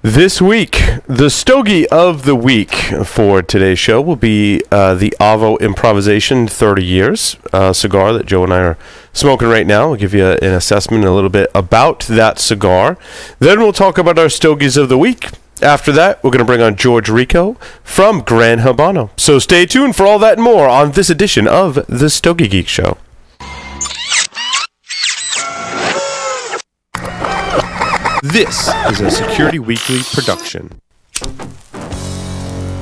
This week, the Stogie of the Week for today's show will be the Avo Improvisation 30 Years cigar that Joe and I are smoking right now. We'll give you an assessment a little bit about that cigar. Then we'll talk about our Stogies of the Week. After that, we're going to bring on George Rico from Gran Habano. So stay tuned for all that and more on this edition of the Stogie Geeks Show. This is a Security Weekly production.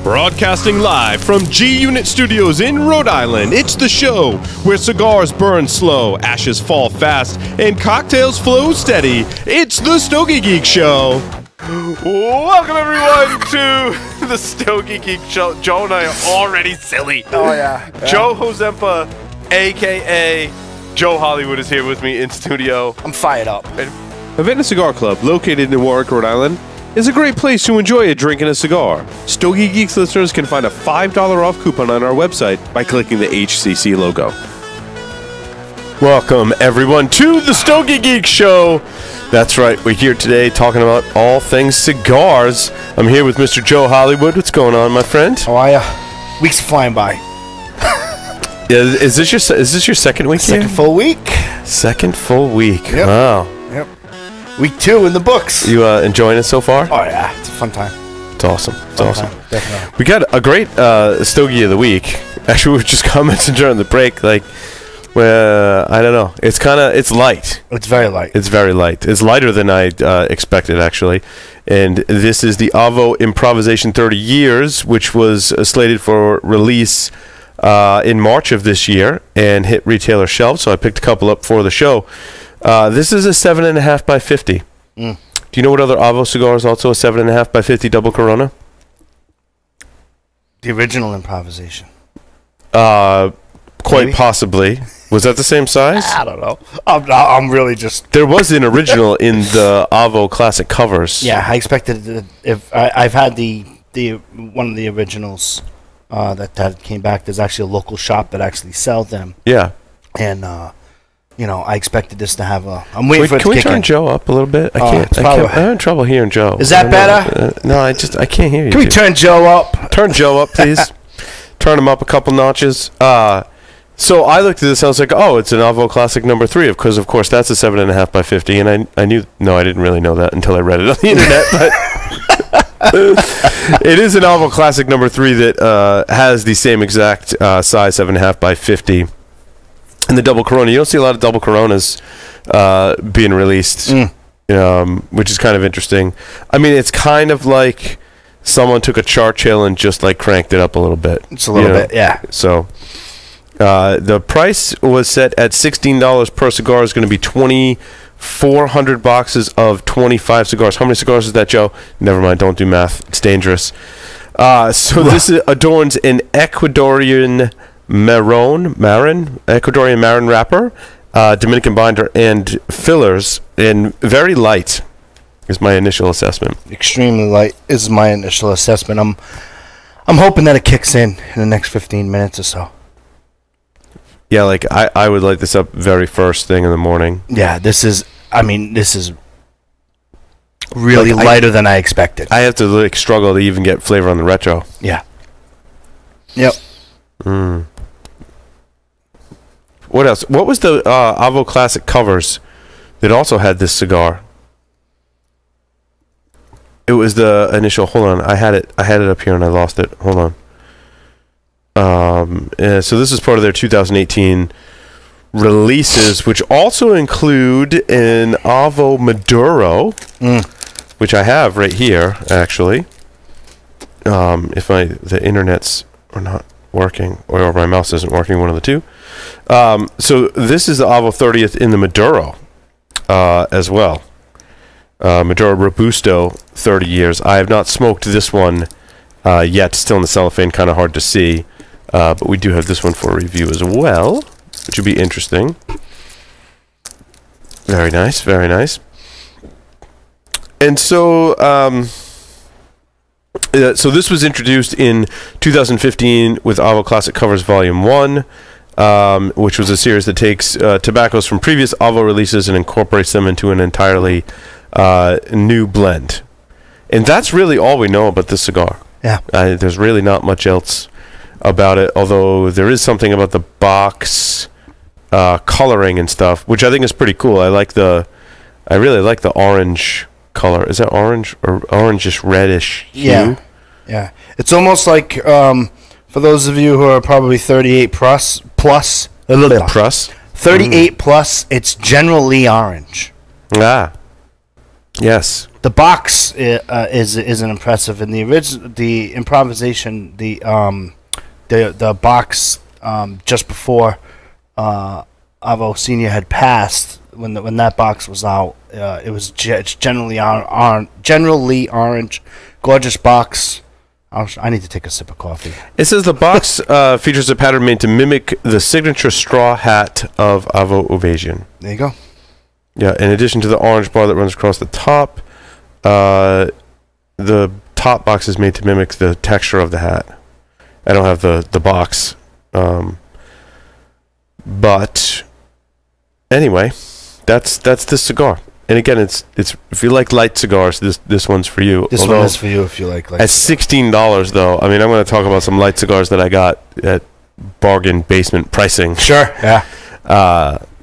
Broadcasting live from G-Unit Studios in Rhode Island, it's the show where cigars burn slow, ashes fall fast, and cocktails flow steady. It's the Stogie Geek Show. Welcome, everyone, to the Stogie Geek Show. Joe and I are already silly. Oh, yeah. Joe Hozempa, a.k.a. Joe Hollywood, is here with me in studio. I'm fired up. Havana Cigar Club, located in Warwick, Rhode Island, is a great place to enjoy a drink and a cigar. Stogie Geeks listeners can find a $5 off coupon on our website by clicking the HCC logo. Welcome, everyone, to the Stogie Geeks Show. That's right, we're here today talking about all things cigars. I'm here with Mr. Joe Hollywood. What's going on, my friend? How are ya? Weeks flying by. Is this your second week here? Second full week. Second full week. Yep. Wow. Yep. Week 2 in the books. You enjoying it so far? Oh, yeah. It's a fun time. It's awesome. It's awesome. Time, definitely. We got a great Stogie of the Week. Actually, we were just commenting during the break, like, I don't know. It's light. It's very light. It's very light. It's lighter than I expected, actually. And this is the Avo Improvisation 30 Years, which was slated for release in March of this year and hit retailer shelves. So I picked a couple up for the show. This is a 7.5 by 50. Do you know what other Avo cigar is also a 7.5 by 50 double Corona? The original improvisation. Quite Maybe? possibly. Was that the same size? I don't know. I'm really just... There was an original in the Avo Classic covers. Yeah, I expected... I've had the one of the originals that came back. There's actually a local shop that actually sells them. Yeah. And... you know, I expected this to have a... I'm waiting for it to Can we kick turn in. Joe up a little bit? I'm having trouble hearing Joe. Is that better? No, I can't hear you. Can we turn Joe up? Turn Joe up, please. Turn him up a couple notches. So I looked at this and I was like, oh, it's an Avo Classic number 3, because of course that's a 7.5 by 50, and I knew... No, I didn't really know that until I read it on the internet, but... It is an Avo Classic number 3 that has the same exact size, 7.5 by 50. And the double Corona, you don't see a lot of double Coronas being released, which is kind of interesting. I mean, it's kind of like someone took a Churchill and just like cranked it up a little bit. It's a little bit, yeah. So the price was set at $16 per cigar. Is going to be 2,400 boxes of 25 cigars. How many cigars is that, Joe? Never mind, don't do math. It's dangerous. So this adorns an Ecuadorian Marin wrapper, Dominican binder, and fillers, and very light is my initial assessment. Extremely light is my initial assessment. I'm hoping that it kicks in the next 15 minutes or so. Yeah, like I would light this up very first thing in the morning. Yeah, this is really like lighter than I expected. I have to like struggle to even get flavor on the retro. Yeah. Yep. What else? What was the Avo Classic covers that also had this cigar? It was the initial. Hold on, I had it up here and I lost it. Hold on. So this is part of their 2018 releases, which also include an Avo Maduro, which I have right here actually. If the internet's or not working, or my mouse isn't working, one of the two. So this is the Avo 30th in the Maduro as well. Maduro Robusto 30 years. I have not smoked this one yet. Still in the cellophane, kind of hard to see. But we do have this one for review as well, which would be interesting. Very nice, very nice. And so... so this was introduced in 2015 with Avo Classic Covers Volume 1, which was a series that takes tobaccos from previous Avo releases and incorporates them into an entirely new blend. And that's really all we know about this cigar. Yeah. There's really not much else about it, although there is something about the box coloring and stuff, which I think is pretty cool. I really like the orange color. Is that orange or orangish reddish hue? Yeah. Yeah. It's almost like, for those of you who are probably 38 plus, 38 plus, it's generally orange. Ah. Yes. The box is an impressive, and the improvisation, the box just before Avo Senior had passed, when that box was out, it's generally orange, gorgeous box. I need to take a sip of coffee. It says the box features a pattern made to mimic the signature straw hat of Avo Ovation. There you go. Yeah, in addition to the orange bar that runs across the top, the top box is made to mimic the texture of the hat. I don't have the box. But anyway, that's this cigar. And again, it's if you like light cigars, this one's for you. This one is for you if you like light at $16 though. I mean, I'm going to talk about some light cigars that I got at bargain basement pricing. Sure. Yeah.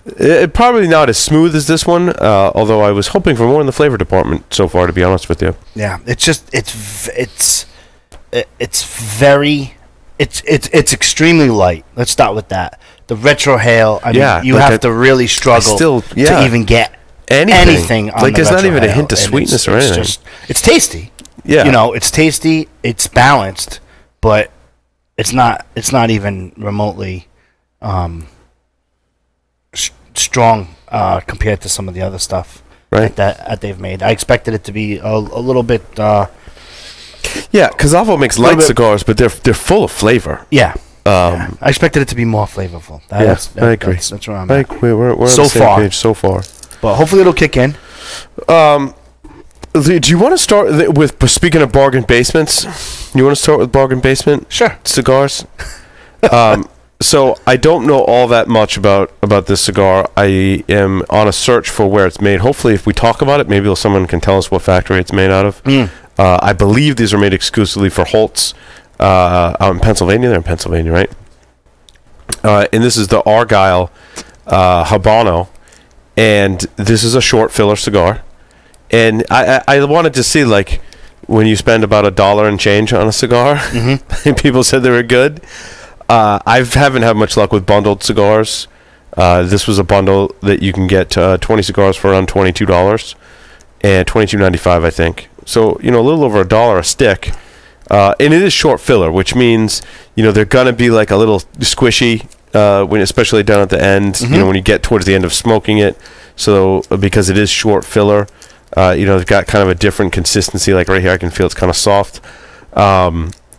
It probably not as smooth as this one, although I was hoping for more in the flavor department so far, to be honest with you. Yeah, it's extremely light. Let's start with that. The retrohale. I mean, you have to really struggle to even get anything on there's not even a hint of sweetness or anything. It's tasty. Yeah, it's tasty. It's balanced, but it's not even remotely strong compared to some of the other stuff that they've made. I expected it to be a little bit. Yeah, because Avo makes light cigars, but they're full of flavor. Yeah. I expected it to be more flavorful. I agree. That's where I'm at. We're on the same page so far. But hopefully it'll kick in. Do you want to start with, speaking of bargain basements, you want to start with bargain basement? Sure. Cigars? So I don't know all that much about this cigar. I am on a search for where it's made. Hopefully if we talk about it, maybe someone can tell us what factory it's made out of. I believe these are made exclusively for Holtz out in Pennsylvania. They're in Pennsylvania, right? And this is the Argyle Habano. And this is a short filler cigar. And I wanted to see, like, when you spend about $1 and change on a cigar, people said they were good. I haven't had much luck with bundled cigars. This was a bundle that you can get 20 cigars for around $22 and $22.95, I think. So, a little over $1 a stick. And it is short filler, which means, they're going to be like a little squishy, especially down at the end, when you get towards the end of smoking it. So, because it is short filler, they've got kind of a different consistency. Like right here, I can feel it's kind of soft.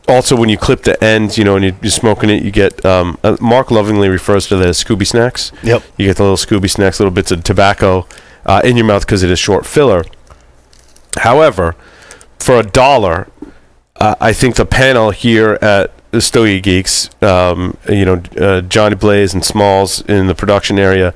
Also, when you clip the end, and you're smoking it, you get, Mark lovingly refers to that as Scooby snacks. Yep. You get the little Scooby snacks, little bits of tobacco in your mouth because it is short filler. However, for $1, I think the panel here at the Stogie Geeks, Johnny Blaze and Smalls in the production area,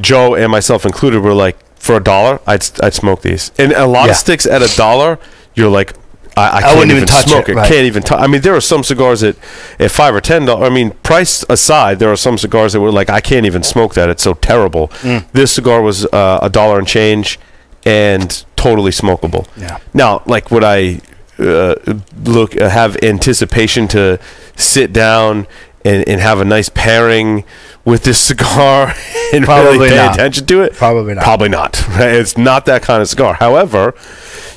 Joe and myself included, were like, for $1, I'd smoke these. And a lot of sticks at $1, you're like, I can't even touch smoke it. Right. Can't even touch. I mean, there are some cigars at $5 or $10. I mean, price aside, there are some cigars that were like, I can't even smoke that. It's so terrible. This cigar was $1 and change, and totally smokable. Yeah. Now, like, would I have anticipation to sit down and have a nice pairing with this cigar and really pay attention to it? Probably not. Probably not. Right? It's not that kind of cigar. However,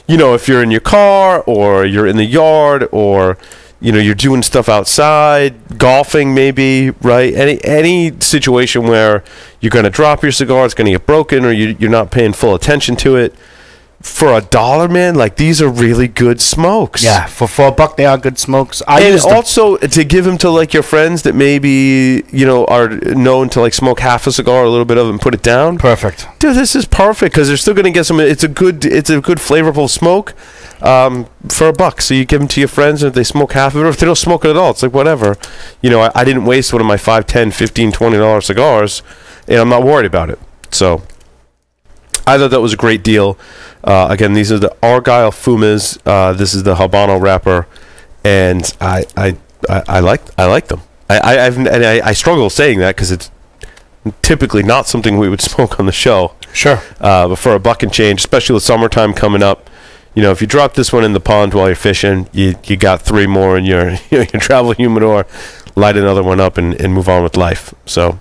if you're in your car or you're in the yard or you're doing stuff outside, golfing maybe, right? Any situation where you're going to drop your cigar, it's going to get broken, or you're not paying full attention to it. For $1, man, like, these are really good smokes. Yeah, for $1, they are good smokes. And also to give them to, like, your friends that maybe are known to, like, smoke half a cigar, or a little bit of it, and put it down. Perfect, dude. This is perfect because they're still going to get some. It's a good flavorful smoke for $1. So you give them to your friends, and if they smoke half of it, or if they don't smoke it at all, it's like whatever. I didn't waste one of my $5, $10, $15, $20 cigars, and I'm not worried about it. So. I thought that was a great deal. Again, these are the Argyle Fumas. This is the Habano wrapper, and I like them. I struggle saying that because it's typically not something we would smoke on the show. Sure. But for a buck and change, especially with summertime coming up, you know, if you drop this one in the pond while you're fishing, you got 3 more in your travel humidor. Light another one up and move on with life. So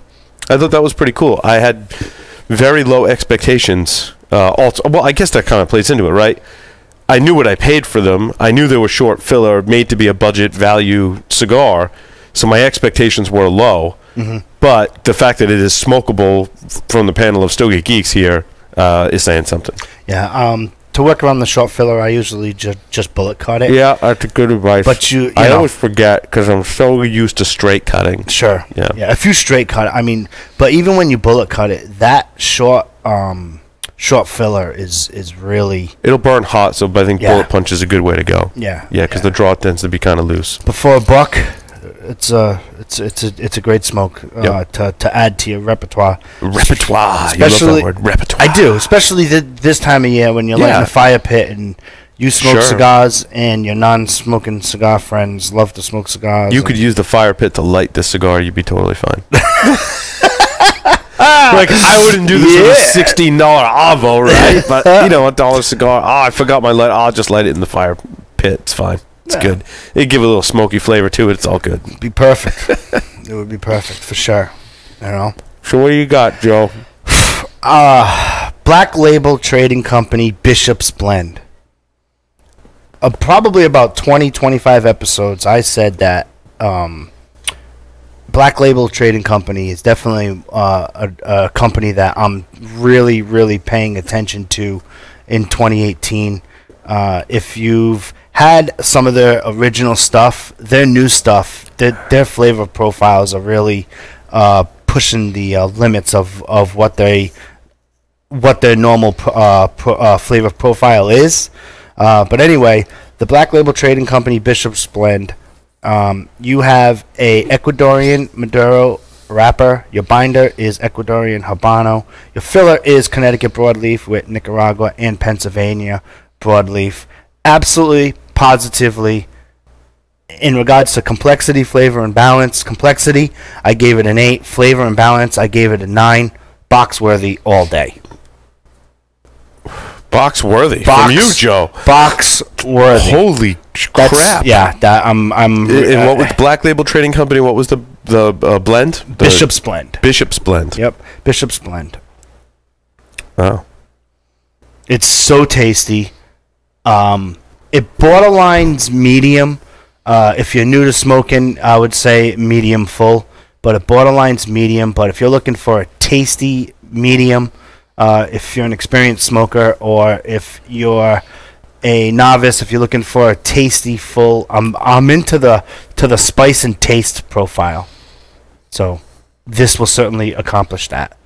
I thought that was pretty cool. I had very low expectations. Also, well, I guess that kind of plays into it, right? I knew what I paid for them. I knew they were short filler, made to be a budget value cigar. So my expectations were low. Mm-hmm. But the fact that it is smokable from the panel of Stogie Geeks here is saying something. Yeah. To work around the short filler, I usually just bullet cut it. Yeah, that's a good advice. But I always forget because I'm so used to straight cutting. Sure. Yeah. If you straight cut it, I mean, but even when you bullet cut it, that short filler is really... It'll burn hot, so I think bullet punch is a good way to go. Yeah. Yeah, because the draw tends to be kind of loose. But for a buck, it's a great smoke to add to your repertoire. Repertoire. You love that word, repertoire. I do, especially this time of year when you're lighting a fire pit and you smoke cigars and your non-smoking cigar friends love to smoke cigars. You could use the fire pit to light this cigar. You'd be totally fine. Like, I wouldn't do this with a $16 Avo, right? But, you know, $1 cigar. Oh, I forgot my light. I'll just light it in the fire pit. It's fine. It's good. It'd give a little smoky flavor to it. It's all good. It'd be perfect. It would be perfect for sure. You know. So what do you got, Joe? Black Label Trading Company Bishop's Blend. Probably about 20-25 episodes, I said that Black Label Trading Company is definitely a company that I'm really, really paying attention to in 2018. If you've had some of their original stuff, their new stuff, their flavor profiles are really pushing the limits of what their normal flavor profile is. But anyway, the Black Label Trading Company Bishop's Blend. You have a Ecuadorian Maduro wrapper. Your binder is Ecuadorian Habano. Your filler is Connecticut broadleaf with Nicaragua and Pennsylvania broadleaf. Absolutely, positively, in regards to complexity, flavor, and balance. Complexity, I gave it an 8. Flavor and balance, I gave it a 9. Box worthy all day. Box worthy from you, Joe. Box worthy. Holy crap! I'm. And what was the Black Label Trading Company? What was the blend? Bishop's Blend. Bishop's Blend. Yep, Bishop's Blend. Wow. It's so tasty. It borderlines medium. If you're new to smoking, I would say medium full, but it borderlines medium. But if you're looking for a tasty medium, if you're an experienced smoker, or if you're a novice, if you're looking for a tasty full, I'm into the spice and taste profile. So this will certainly accomplish that.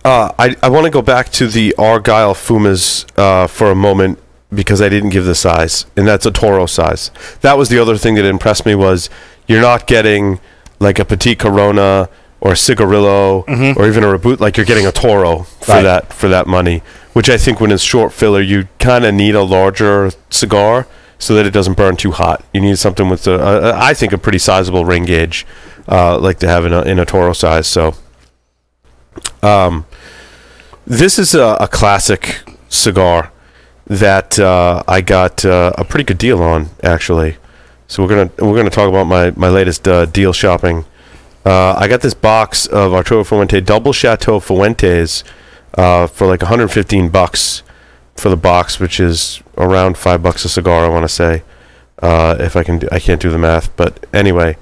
I want to go back to the Argyle Fumas for a moment, because I didn't give the size, and that's a Toro size. That was the other thing that impressed me, was you're not getting like a Petit Corona or a Cigarillo or even a Reboot. Like, you're getting a Toro for that money, which I think when it's short filler, you kind of need a larger cigar so that it doesn't burn too hot. You need something with I think a pretty sizable ring gauge, like to have in a Toro size. So this is a classic cigar that I got a pretty good deal on, actually. So we're gonna talk about my latest deal shopping. I got this box of Arturo Fuente Double Chateau Fuentes for like $115 for the box, which is around $5 a cigar, I want to say. If I can't do the math, but anyway,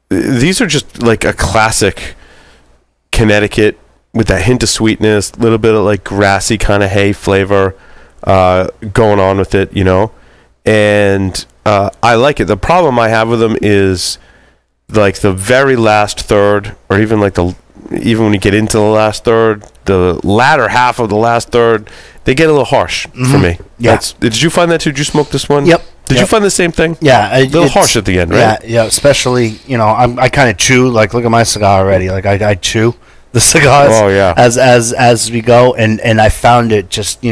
these are just like a classic Connecticut with that hint of sweetness, a little bit of like grassy kind of hay flavor going on with it, you know. And I like it. The problem I have with them is like the very last third, or even like even when you get into the last third, the latter half of the last third, they get a little harsh for me. Yeah. Did you find that too? Did you smoke this one? Yep. Did you find the same thing? Yeah. A little harsh at the end, right? Yeah. Especially, you know, I kind of chew. Like, look at my cigar already. Like, I chew. the cigars. Oh, yeah. As we go, and I found it just,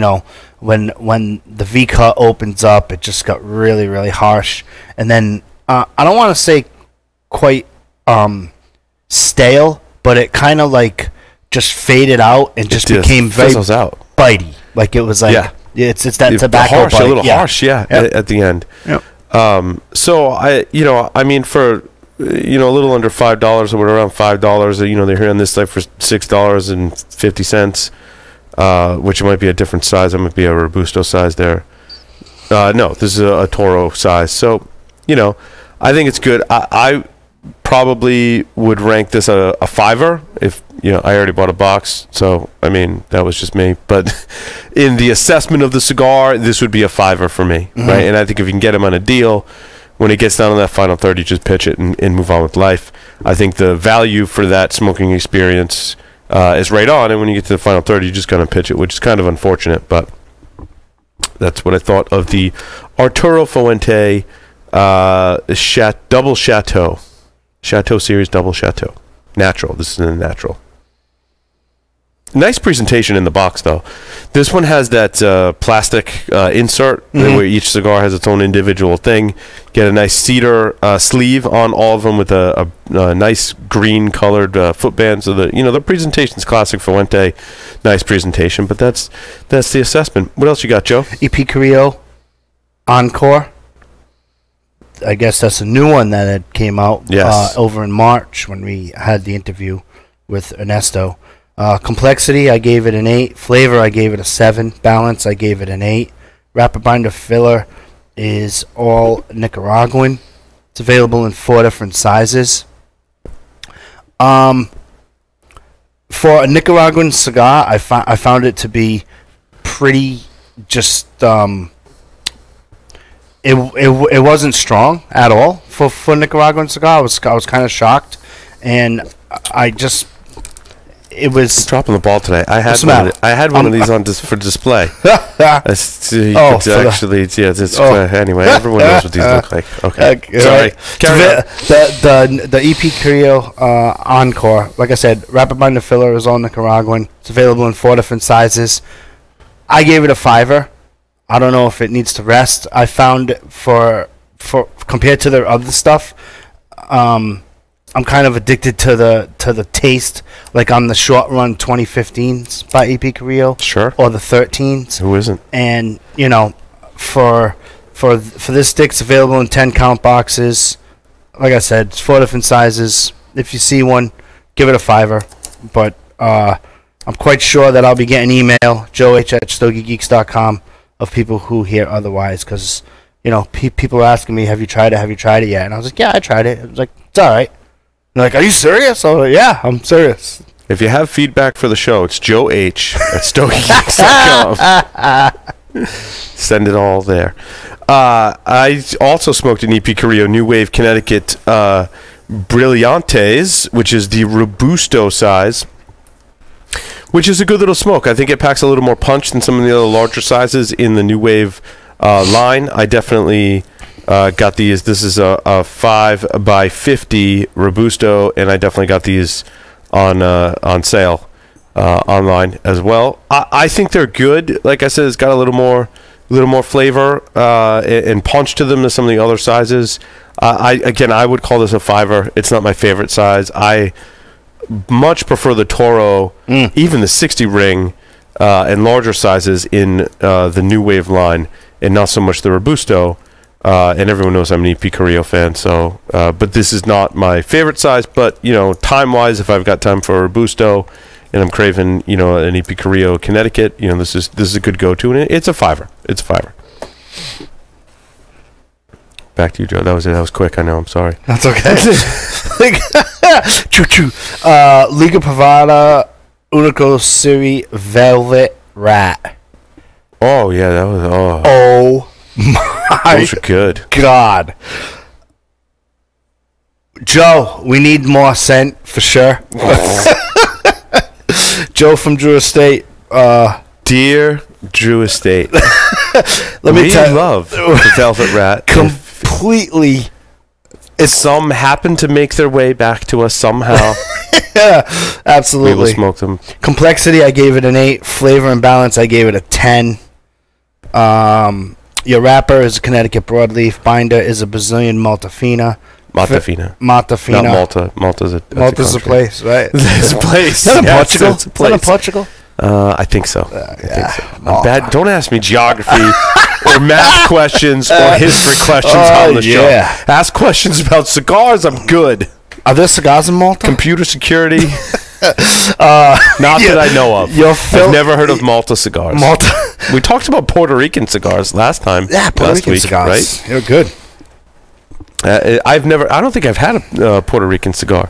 when the V cut opens up, it just got really, really harsh. And then I don't want to say quite stale, but it kind of like just faded out and just became very out. bitey. Like it was like it's that tobacco harsh, bite. a little harsh, at the end. Yep. So I mean for a little under $5 or around $5, they're here on this site for $6.50, which might be a different size. It might be a Robusto size there. No, this is a Toro size. So, I think it's good. I probably would rank this a $5 if I already bought a box, so I mean that was just me. But in the assessment of the cigar, this would be a $5 for me, right? And I think if you can get them on a deal, when it gets down to that final third, you just pitch it and move on with life. I think the value for that smoking experience is right on, and when you get to the final third, you just kind of pitch it, which is kind of unfortunate, but that's what I thought of the Arturo Fuente Double Chateau. Chateau Series Double Chateau. Natural. This is a natural. Nice presentation in the box, though. This one has that plastic insert where each cigar has its own individual thing. Get a nice cedar sleeve on all of them with a nice green-colored footband. So the presentation's classic Fuente. Nice presentation, but that's the assessment. What else you got, Joe? EP Carrillo Encore. I guess that's a new one that had came out over in March when we had the interview with Ernesto. Complexity, I gave it an 8. Flavor, I gave it a 7. Balance, I gave it an 8. Wrapper binder filler is all Nicaraguan. It's available in 4 different sizes. For a Nicaraguan cigar, I found it to be pretty just... It wasn't strong at all for Nicaraguan cigar. I was kind of shocked, and it was dropping the ball today. I had one of these on for display. Anyway, everyone knows what these look like. Okay, sorry. The EP Carrillo Encore, like I said, wrapper binder filler is all Nicaraguan. It's available in 4 different sizes. I gave it a $5. I don't know if it needs to rest. I found for compared to their other stuff, I'm kind of addicted to the taste. Like on the short run 2015s by EP Carrillo, sure, or the 13s. Who isn't? And for this stick, it's available in 10 count boxes. Like I said, it's 4 different sizes. If you see one, give it a $5. But I'm quite sure that I'll be getting email joe@stogiegeeks.com of people who hear otherwise, because people are asking me, have you tried it yet? And I was like, yeah, I tried it. I was like, it's all right. They're like, are you serious? I was like, yeah, I'm serious. If you have feedback for the show, it's joe@stogiegeeks.com. Send it all there. I also smoked an EP Carrillo New Wave Connecticut Brillantes, which is the Robusto size, which is a good little smoke. I think it packs a little more punch than some of the other larger sizes in the New Wave line. I definitely got these. This is a 5x50 Robusto, and I definitely got these on sale online as well. I think they're good. Like I said, it's got a little more flavor and punch to them than some of the other sizes. I would call this a $5. It's not my favorite size. I much prefer the Toro, even the 60 ring, and larger sizes in the New Wave line, and not so much the Robusto. And everyone knows I'm an EP Carrillo fan, so but this is not my favorite size. But time-wise, if I've got time for a Robusto and I'm craving an EP Carrillo Connecticut, this is a good go-to, and it's a $5. It's a $5. Back to you, Joe. That was quick. I know. I'm sorry. That's okay. Choo-choo. Liga Privada Unico Series Velvet Rat. Oh yeah, that was oh my those are good. God. Joe, we need more scent for sure. Joe from Drew Estate. Dear Drew Estate, we love the Velvet Rat. Completely Some happen to make their way back to us somehow. Yeah, absolutely. We will smoke them. Complexity, I gave it an 8. Flavor and balance, I gave it a 10. Your wrapper is a Connecticut broadleaf. Binder is a Brazilian Malta Fina. Mata Fina. Malta Fina. Not Malta. Malta's a place, right? It's a place. Is that in Yeah, Portugal? it's a place. Is that in Portugal? I think so. Yeah. I think so. I'm bad. Don't ask me geography or math questions or history questions on the show. Ask questions about cigars. I'm good. Are there cigars in Malta? Computer security. Not that I know of. I've never heard of Malta cigars. Malta. We talked about Puerto Rican cigars last time. Yeah, Puerto Rican week, cigars. Right? They're good. I don't think I've had a Puerto Rican cigar.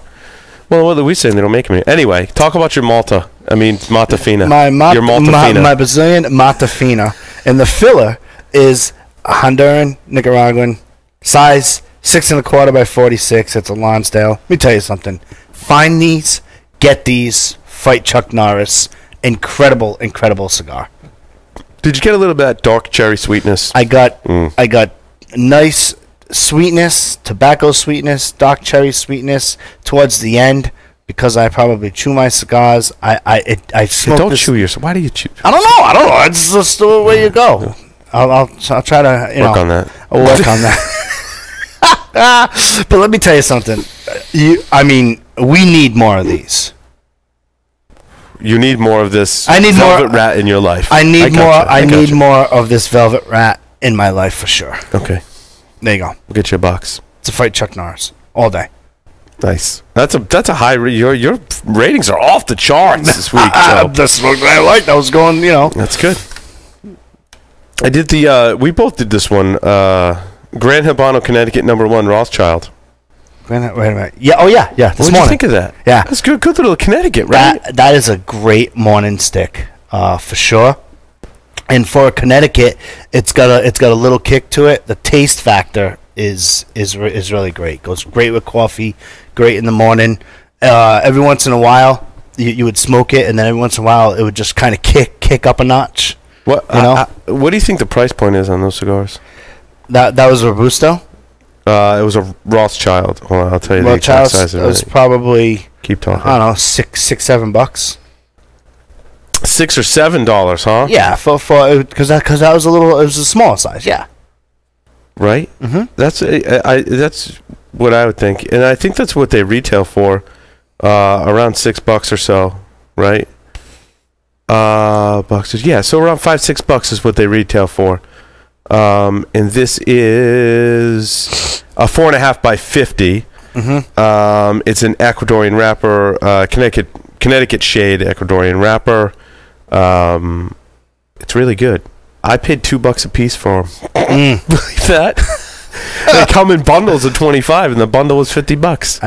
Well, what are we saying? They don't make them. Anyway, talk about your Malta. I mean, Mata Fina. Your Malta Fina. My Brazilian Mata Fina. And the filler is a Honduran, Nicaraguan, size 6 1/4 by 46. It's a Lonsdale. Let me tell you something. Find these, get these, fight Chuck Norris. Incredible, incredible cigar. Did you get a little bit of dark cherry sweetness? I got nice sweetness, tobacco sweetness, dark cherry sweetness towards the end because I probably chew my cigars. I smoke. Don't chew yourself. Why do you chew? I don't know. It's just the way you go. I'll try to work on that. I'll work on that. But let me tell you something. We need more of these. You need more of this. I need velvet rat in your life. I need more. I need more of this velvet rat in my life for sure. Okay. There you go. We'll get you a box. To fight Chuck Norris all day. Nice. That's a high. Your ratings are off the charts this week. That's what I liked. I was going. That's good. I did we both did this one. Gran Habano, Connecticut, #1, Rothschild. Wait a minute. Yeah. Oh yeah. Yeah. What did you think of that? Yeah. That's good. Good little Connecticut, right? That is a great morning stick, for sure. And for Connecticut, it's got a little kick to it. The taste factor is really great. Goes great with coffee, great in the morning. Every once in a while, you would smoke it, and then every once in a while, it would just kind of kick up a notch. What what do you think the price point is on those cigars? That was a Robusto. It was a Rothschild. Hold on, I'll tell you the exact size of it. It was probably, keep talking. I don't know, $6-7. $6 or $7, huh? Yeah, because that was it was a small size. Yeah. Right. Mm-hmm. That's what I would think, and I think that's what they retail for, around $6 or so, right? Bucks. Yeah, so around $5-6 is what they retail for. And this is a 4.5 by 50. Mm-hmm. It's an Ecuadorian wrapper, Connecticut shade Ecuadorian wrapper. It's really good. I paid $2 a piece for them. Believe that? They come in bundles of 25, and the bundle was $50.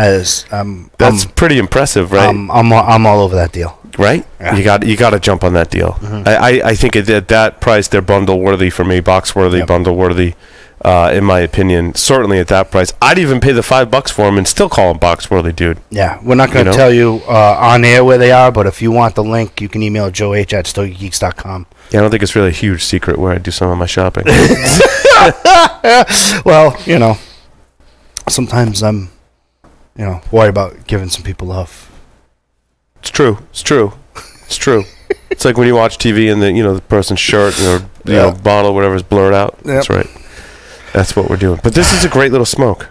That's pretty impressive, right? I'm all over that deal. Right? Yeah. You got to jump on that deal. Mm-hmm. I think at that price they're bundle worthy for me, box worthy, yep. Bundle worthy. In my opinion, certainly at that price, I'd even pay the $5 for them and still call them box worthy, dude. Yeah, we're not going to tell you on air where they are, but if you want the link, you can email joeh@stogiegeeks.com. Yeah, I don't think it's really a huge secret where I do some of my shopping. Well, sometimes I'm, worried about giving some people love. It's true. It's like when you watch TV and the person's shirt or bottle or whatever is blurred out. Yep. That's right. That's what we're doing. But this is a great little smoke.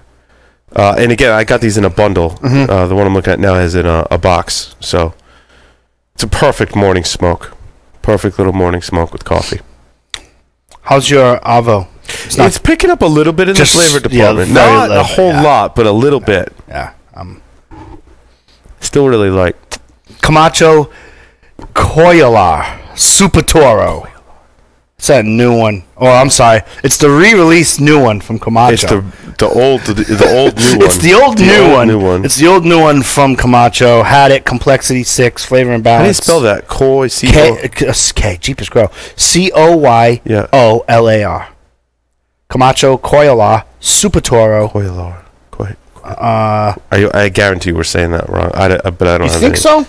And again, I got these in a bundle. Mm-hmm. The one I'm looking at now is in a box. So it's a perfect morning smoke. Perfect little morning smoke with coffee. How's your Avo? It's picking up a little bit in the flavor department. Not a whole lot, but a little bit. Yeah. Still really like Camacho Coilar Super Toro. It's that new one. Oh, I'm sorry. It's the re-released new one from Camacho. It's the old new one. It's the old new one. It's the old new one from Camacho. Had it, complexity 6, flavor and balance. How do you spell that? K. Jeepers Grow. Coyolar. Camacho Coilar Super Toro. Coilar. I guarantee we're saying that wrong. But I don't have any. You think so?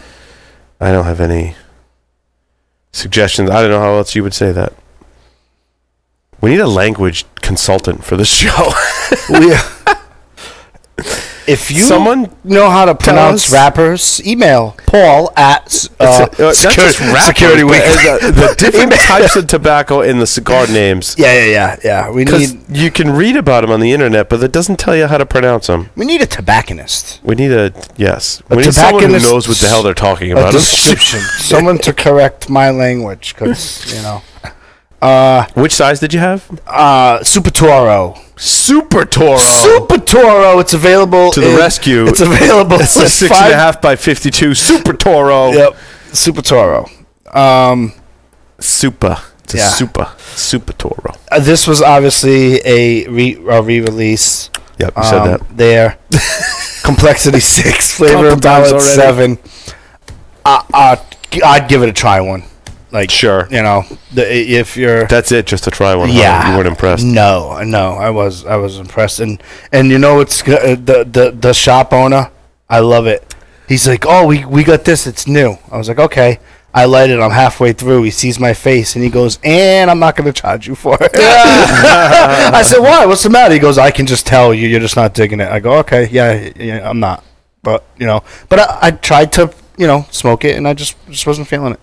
I don't have any suggestions. I don't know how else you would say that. We need a language consultant for this show. If you Someone know how to pronounce us. rappers, email Paul at Security Week. The different types of tobacco in the cigar names. Yeah. Because you can read about them on the internet, but it doesn't tell you how to pronounce them. We need a tobacconist. We need we need someone who tobacconist knows what the hell they're talking about. A description. Someone to correct my language, because, you know. Which size did you have? Super Toro. Super Toro. Super Toro. It's available to the rescue. It's available. It's a 6.5 by 52 Super Toro. Yep. Super Toro. Super. It's a Super Toro. This was obviously a re-release. Yep, you said that. There. Complexity 6, flavor and balance 7. I'd give it a try one. Like, sure, you know, if you're, that's it, just to try one. Yeah, you weren't impressed. No, I was impressed, and you know, it's the shop owner. I love it. He's like, oh, we got this. It's new. I was like, okay. I light it. I'm halfway through. He sees my face, and he goes, and I'm not going to charge you for it. I said, why? What's the matter? He goes, I can just tell you. You're just not digging it. I go, okay, yeah, I'm not. But, you know, I tried to, you know, smoke it, and I just wasn't feeling it.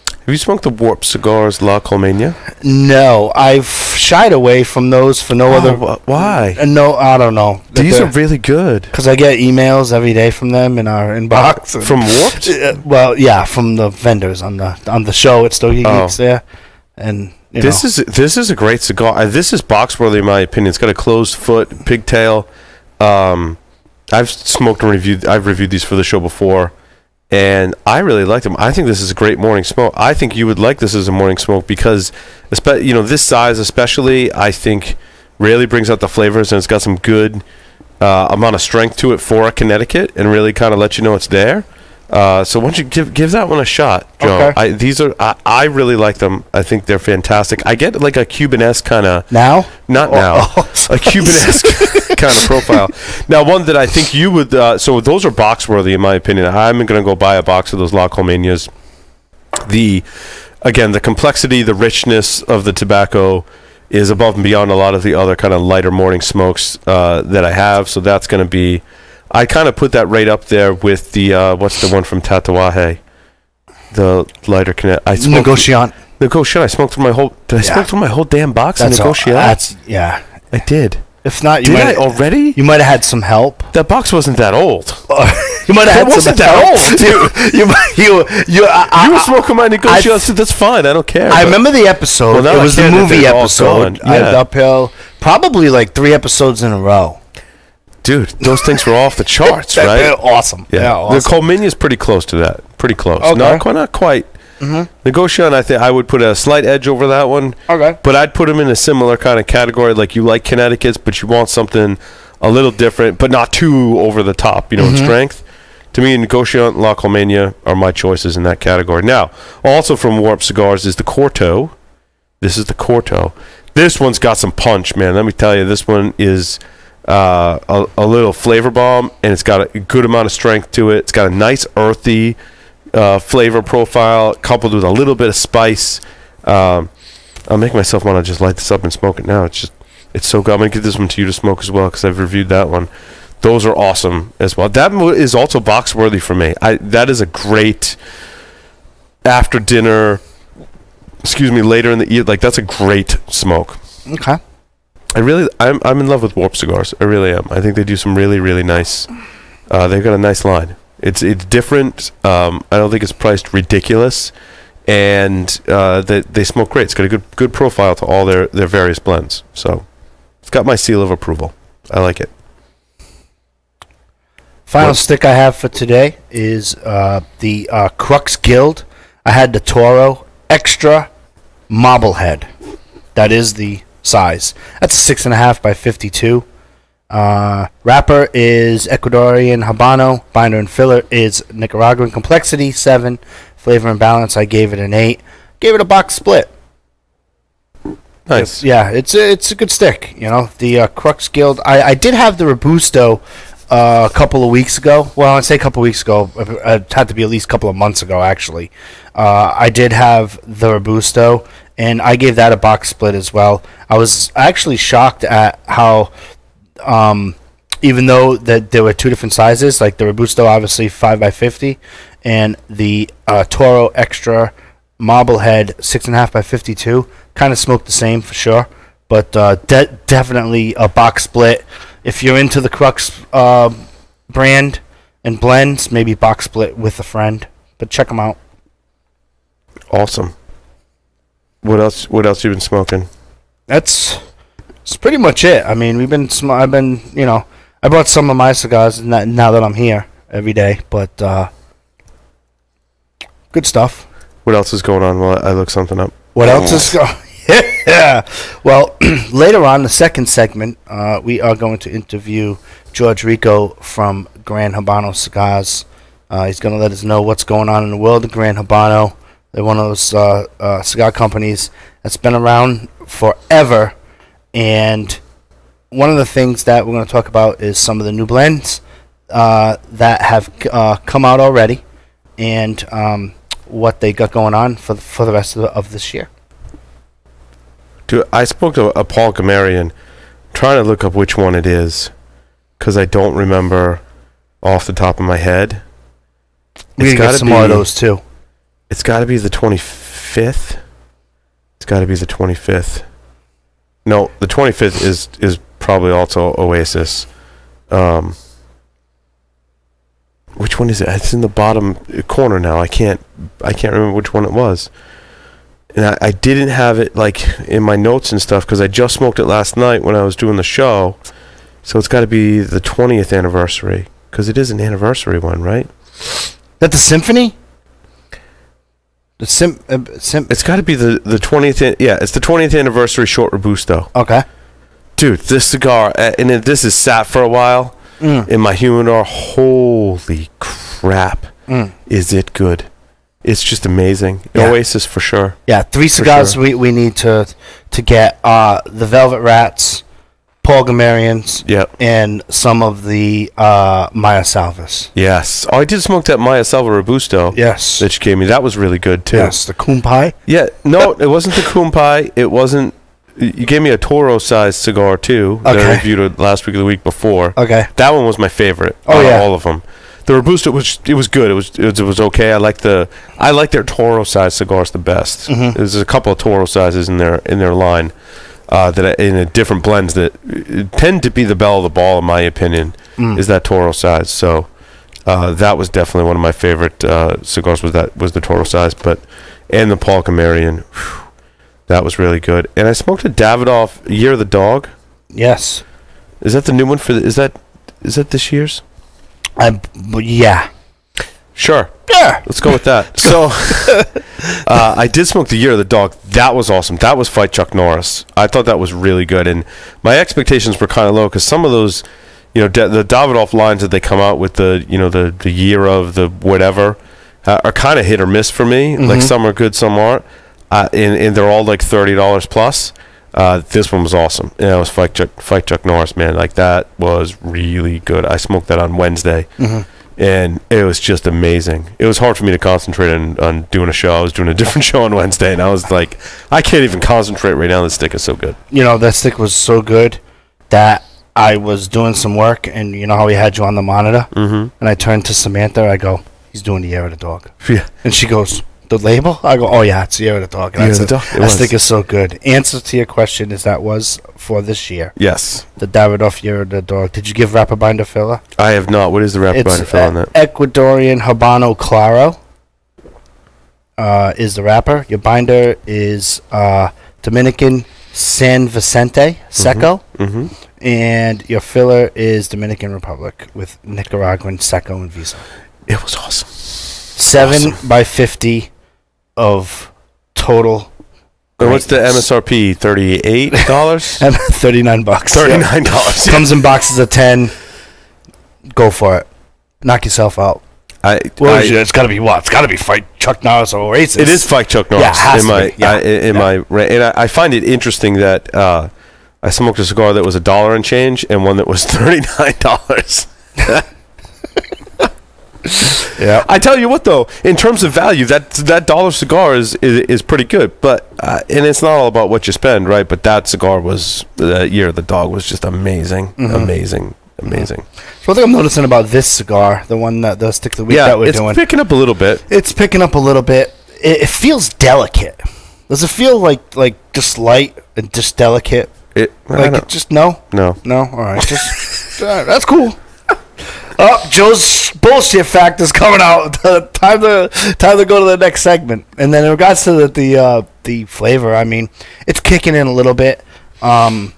Have you smoked the Warp Cigars La Colmena? No, I've shied away from those for no other. Why? No, I don't know. These are really good. Because I get emails every day from them in our inbox. From Warped? Well, yeah, from the vendors on the show at Stogie Geeks there, and this is a great cigar. This is box worthy in my opinion. It's got a closed foot, pigtail. I've smoked and reviewed. I've reviewed these for the show before. And I really like them. I think this is a great morning smoke. I think you would like this as a morning smoke because, you know, this size especially, I think really brings out the flavors, and it's got some good amount of strength to it for a Connecticut, and really kind of let you know it's there. So why don't you give that one a shot, Joe? Okay. I really like them. I think they're fantastic. I get like a Cuban-esque kind of now, not now, a Cuban-esque kind of profile. Now, one that I think you would. So those are box worthy in my opinion. I'm going to go buy a box of those La Colmenas. The complexity, the richness of the tobacco is above and beyond a lot of the other kind of lighter morning smokes that I have. So that's going to be. I kind of put that right up there with the what's the one from Tatuaje, the lighter Connecticut. Negociant. I smoked through my whole. Did I smoke through my whole damn box of Negociant? Yeah. I did. If not, did I already? You might have had some help. That box wasn't that old. You might have had wasn't some that old. You were smoking my Negociant. I said, that's fine. I don't care. I remember the episode. Well, it was the movie episode. I had uphill probably like 3 episodes in a row. Dude, those things were off the charts, right? They're awesome. Yeah, awesome. The Colmena is pretty close to that. Pretty close. Okay. Not quite. Mm-hmm. Negociant, I think I would put a slight edge over that one. Okay. But I'd put them in a similar kind of category. Like you like Connecticut's, but you want something a little different, but not too over the top, you know, in strength. To me, Negociant and La Colmena are my choices in that category. Now, also from Warp Cigars is the Corto. This is the Corto. This one's got some punch, man. Let me tell you, this one is... a little flavor bomb, and it's got a good amount of strength to it. It's got a nice earthy flavor profile coupled with a little bit of spice. I'll make myself want to just light this up and smoke it now. It's so good. I'm going to give this one to you to smoke as well because I've reviewed that one. Those are awesome as well. That is also box worthy for me. That is a great after dinner, later in the evening. Like, that's a great smoke. Okay. I'm in love with Warp Cigars. I really am. I think they do some really, really nice. They've got a nice line. It's different. I don't think it's priced ridiculous, and they smoke great. It's got a good profile to all their various blends. So it's got my seal of approval. I like it. Final stick I have for today is the Crux Guild. I had the Toro Extra Marblehead. That is the size. That's a 6.5 by 52. Wrapper is Ecuadorian Habano. Binder and filler is Nicaraguan. Complexity 7. Flavor and balance, I gave it an 8. Gave it a box split. Nice. Yeah, it's a good stick. You know, the Crux Guild. I did have the Robusto a couple of weeks ago. Well, I'd say a couple of weeks ago. It had to be at least a couple of months ago, actually. I did have the Robusto, and I gave that a box split as well. I was actually shocked at how even though that there were two different sizes, like the Robusto obviously 5x50, and the Toro Extra Marblehead 6.5x52, kind of smoked the same for sure, but definitely a box split. If you're into the Crux brand and blends, maybe box split with a friend, but check them out. Awesome. What else you been smoking? That's pretty much it. I mean, I've been, I brought some of my cigars now that I'm here every day, but good stuff. What else is going on while I look something up? What else is going? Yeah. Well, later on, the second segment, we are going to interview George Rico from Gran Habano Cigars. He's going to let us know what's going on in the world of Gran Habano. They're one of those cigar companies that's been around forever. And one of the things that we're going to talk about is some of the new blends that have come out already, and what they got going on for the rest of this year. Dude, I spoke to a Paul Gamarian, trying to look up which one it is, because I don't remember off the top of my head. We can get some more of those too. It's got to be the 25th. It's got to be the 25th. No, the 25th is probably also Oasis. Which one is it? It's in the bottom corner now. I can't remember which one it was. And I didn't have it like in my notes and stuff because I just smoked it last night when I was doing the show. So it's got to be the 20th anniversary because it is an anniversary one, right? That the Symphony? It's got to be the 20th. Yeah, it's the 20th anniversary short Robusto. Okay. Dude, this cigar, and this is sat for a while in my humidor. Holy crap. Is it good? It's just amazing. Yeah. Oasis for sure. Yeah, 3 cigars sure. we need to get the Velvet Rats, Paul Gamarians, yep, and some of the Maya Salvas. Yes. Oh, I did smoke that Maya Salva Robusto. Yes. That you gave me. That was really good too. Yes, the Kumpai. Yeah, no, it wasn't the Kumpai. It wasn't. You gave me a Toro-sized cigar too. Okay. That I reviewed it last week or the week before. Okay. That one was my favorite. Oh yeah. All of them. The Robusto was good. It was okay. I like their Toro size cigars the best. Mm-hmm. There's a couple of Toro sizes in their line that in a different blends that tend to be the belle of the ball in my opinion. Is that Toro size. So that was definitely one of my favorite cigars was the Toro size, and the Paul Gamarian. That was really good. And I smoked a Davidoff Year of the Dog. Yes. Is that the new one is that this year's? Yeah. Sure. Yeah. Let's go with that. So, I did smoke the Year of the Dog. That was awesome. That was Fight Chuck Norris. I thought that was really good. And my expectations were kind of low because some of those, the Davidoff lines that they come out with the year of the whatever are kind of hit or miss for me. Mm-hmm. Like some are good, some aren't. And they're all like $30 plus. This one was awesome. Yeah, it was Fight Chuck Norris, man. Like that was really good. I smoked that on Wednesday, and it was just amazing. It was hard for me to concentrate on doing a show. I was doing a different show on Wednesday, and I was like, I can't even concentrate right now. This stick is so good. That stick was so good that I was doing some work, and you know how we had you on the monitor, and I turned to Samantha. I go, "He's doing the Year of the Dog," yeah, and she goes, "The label?" I go, "Oh yeah, it's the Year of the Dog." That stick is so good. Answer to your question is that was for this year. Yes. The Davidoff Year of the Dog. Did you give wrapper binder filler? I have not. What is the wrapper binder filler on that? Ecuadorian Habano Claro is the wrapper. Your binder is Dominican San Vicente Seco. And your filler is Dominican Republic with Nicaraguan Seco and Visa. It was awesome. 7x50 of total. What's the MSRP? $38? $39. $39. Comes in boxes of 10. Go for it. Knock yourself out. It's got to be what? It's got to be Fight Chuck Norris or Oasis. It is Fight Chuck Norris. Yeah, it has to be. And I find it interesting that I smoked a cigar that was $1 and change and one that was $39. Yeah, I tell you what though, in terms of value, that dollar cigar is pretty good. But and it's not all about what you spend, right? But that cigar was the Year of the Dog was just amazing, amazing. amazing. So one thing I'm noticing about this cigar, the one the stick of the week that we're doing, it's picking up a little bit. It's picking up a little bit. It feels delicate. Does it feel like just light and just delicate? No. All right, just that's cool. Oh, Joe's bullshit fact is coming out. Time to go to the next segment. And then in regards to the flavor, I mean, it's kicking in a little bit. I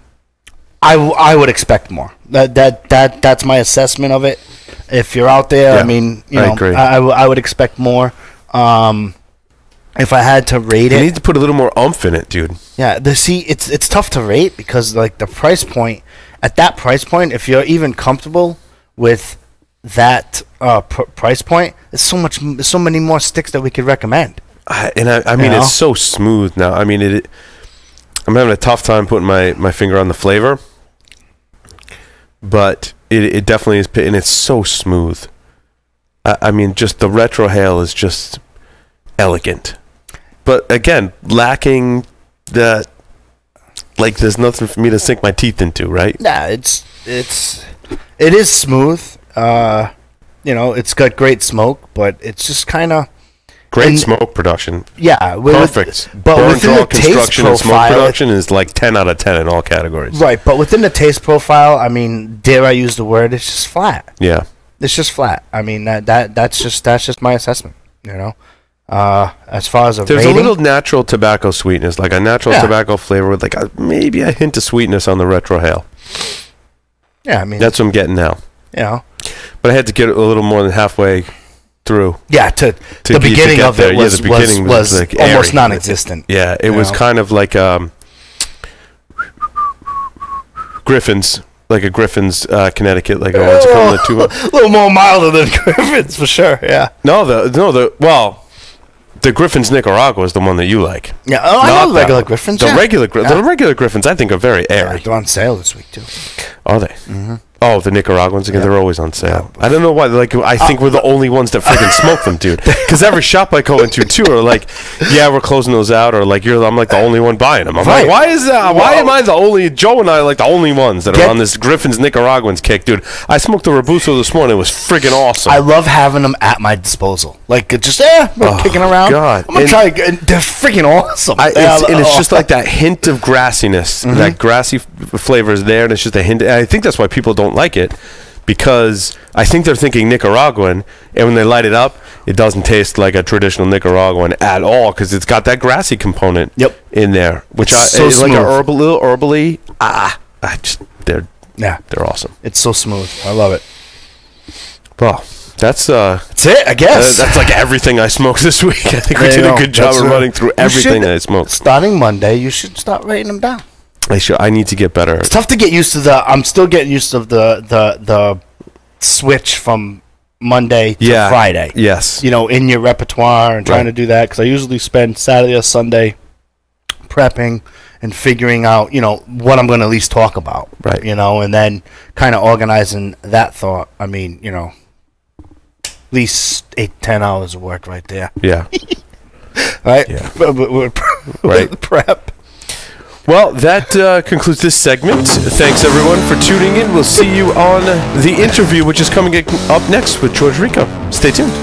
would expect more. That's my assessment of it. If you're out there, I mean, I agree. I would expect more. If I had to rate it, you need to put a little more oomph in it, dude. Yeah, it's tough to rate because like the price point, at that price point, if you're even comfortable with that price point, there's so many more sticks that we could recommend. I mean, it's so smooth now. I mean, I'm having a tough time putting my finger on the flavor, but it definitely is, and it's so smooth. I mean, just the retrohale is just elegant, but again, lacking that. Like, there's nothing for me to sink my teeth into, right? Yeah, it is smooth. It's got great smoke, but it's just kind of great smoke production. Yeah, perfect. But burn, within draw, the taste construction, and smoke profile, production is like 10 out of 10 in all categories. Right, but within the taste profile, I mean, dare I use the word? It's just flat. Yeah, it's just flat. I mean, that's just my assessment. As far as there's a little natural tobacco sweetness, like a natural tobacco flavor with like maybe a hint of sweetness on the retrohale. Yeah, I mean, that's what I'm getting now. But I had to get a little more than halfway through. Yeah, to the beginning of it was like almost non-existent. Yeah, it was kind of like Griffin's, like a Griffin's Connecticut, like what's it called? A little more milder than Griffin's for sure. Yeah. The Griffin's Nicaragua is the one that you like. Yeah, I know the regular Griffins. The regular Griffins, I think, are very airy. They're on sale this week too. Are they? Mm-hmm. Oh, the Nicaraguans again. They're always on sale. I don't know why. Like, I think we're the only ones that freaking smoke them, dude. Because every shop I go into too are like, yeah, we're closing those out, or like I'm like the only one buying them. I'm like, why is that? Why am I the only? Joe and I are like the only ones that are on this Griffin's Nicaraguans kick, dude. I smoked the Robusto this morning. It was freaking awesome. I love having them at my disposal. Like, just kicking around. God, I'm gonna try. They're freaking awesome. It's just like that hint of grassiness. Mm-hmm. That grassy flavor is there, and it's just a hint. And I think that's why people don't like it. Because I think they're thinking Nicaraguan, and when they light it up, it doesn't taste like a traditional Nicaraguan at all because it's got that grassy component in there, which is like a little herbally. They're awesome. It's so smooth. I love it. Well, that's it, I guess. That's like everything I smoked this week. I think we did a good job of running through everything I smoked. Starting Monday, you should start writing them down. I need to get better. It's tough to get used to I'm still getting used to the switch from Monday to Friday. Yes. In your repertoire and trying to do that because I usually spend Saturday or Sunday prepping and figuring out what I'm going to at least talk about. Right. And then kind of organizing that thought. I mean, at least 8-10 hours of work right there. Yeah. Right. Yeah. Right. Prep. Well, that concludes this segment. Thanks, everyone, for tuning in. We'll see you on the interview, which is coming up next with George Rico. Stay tuned.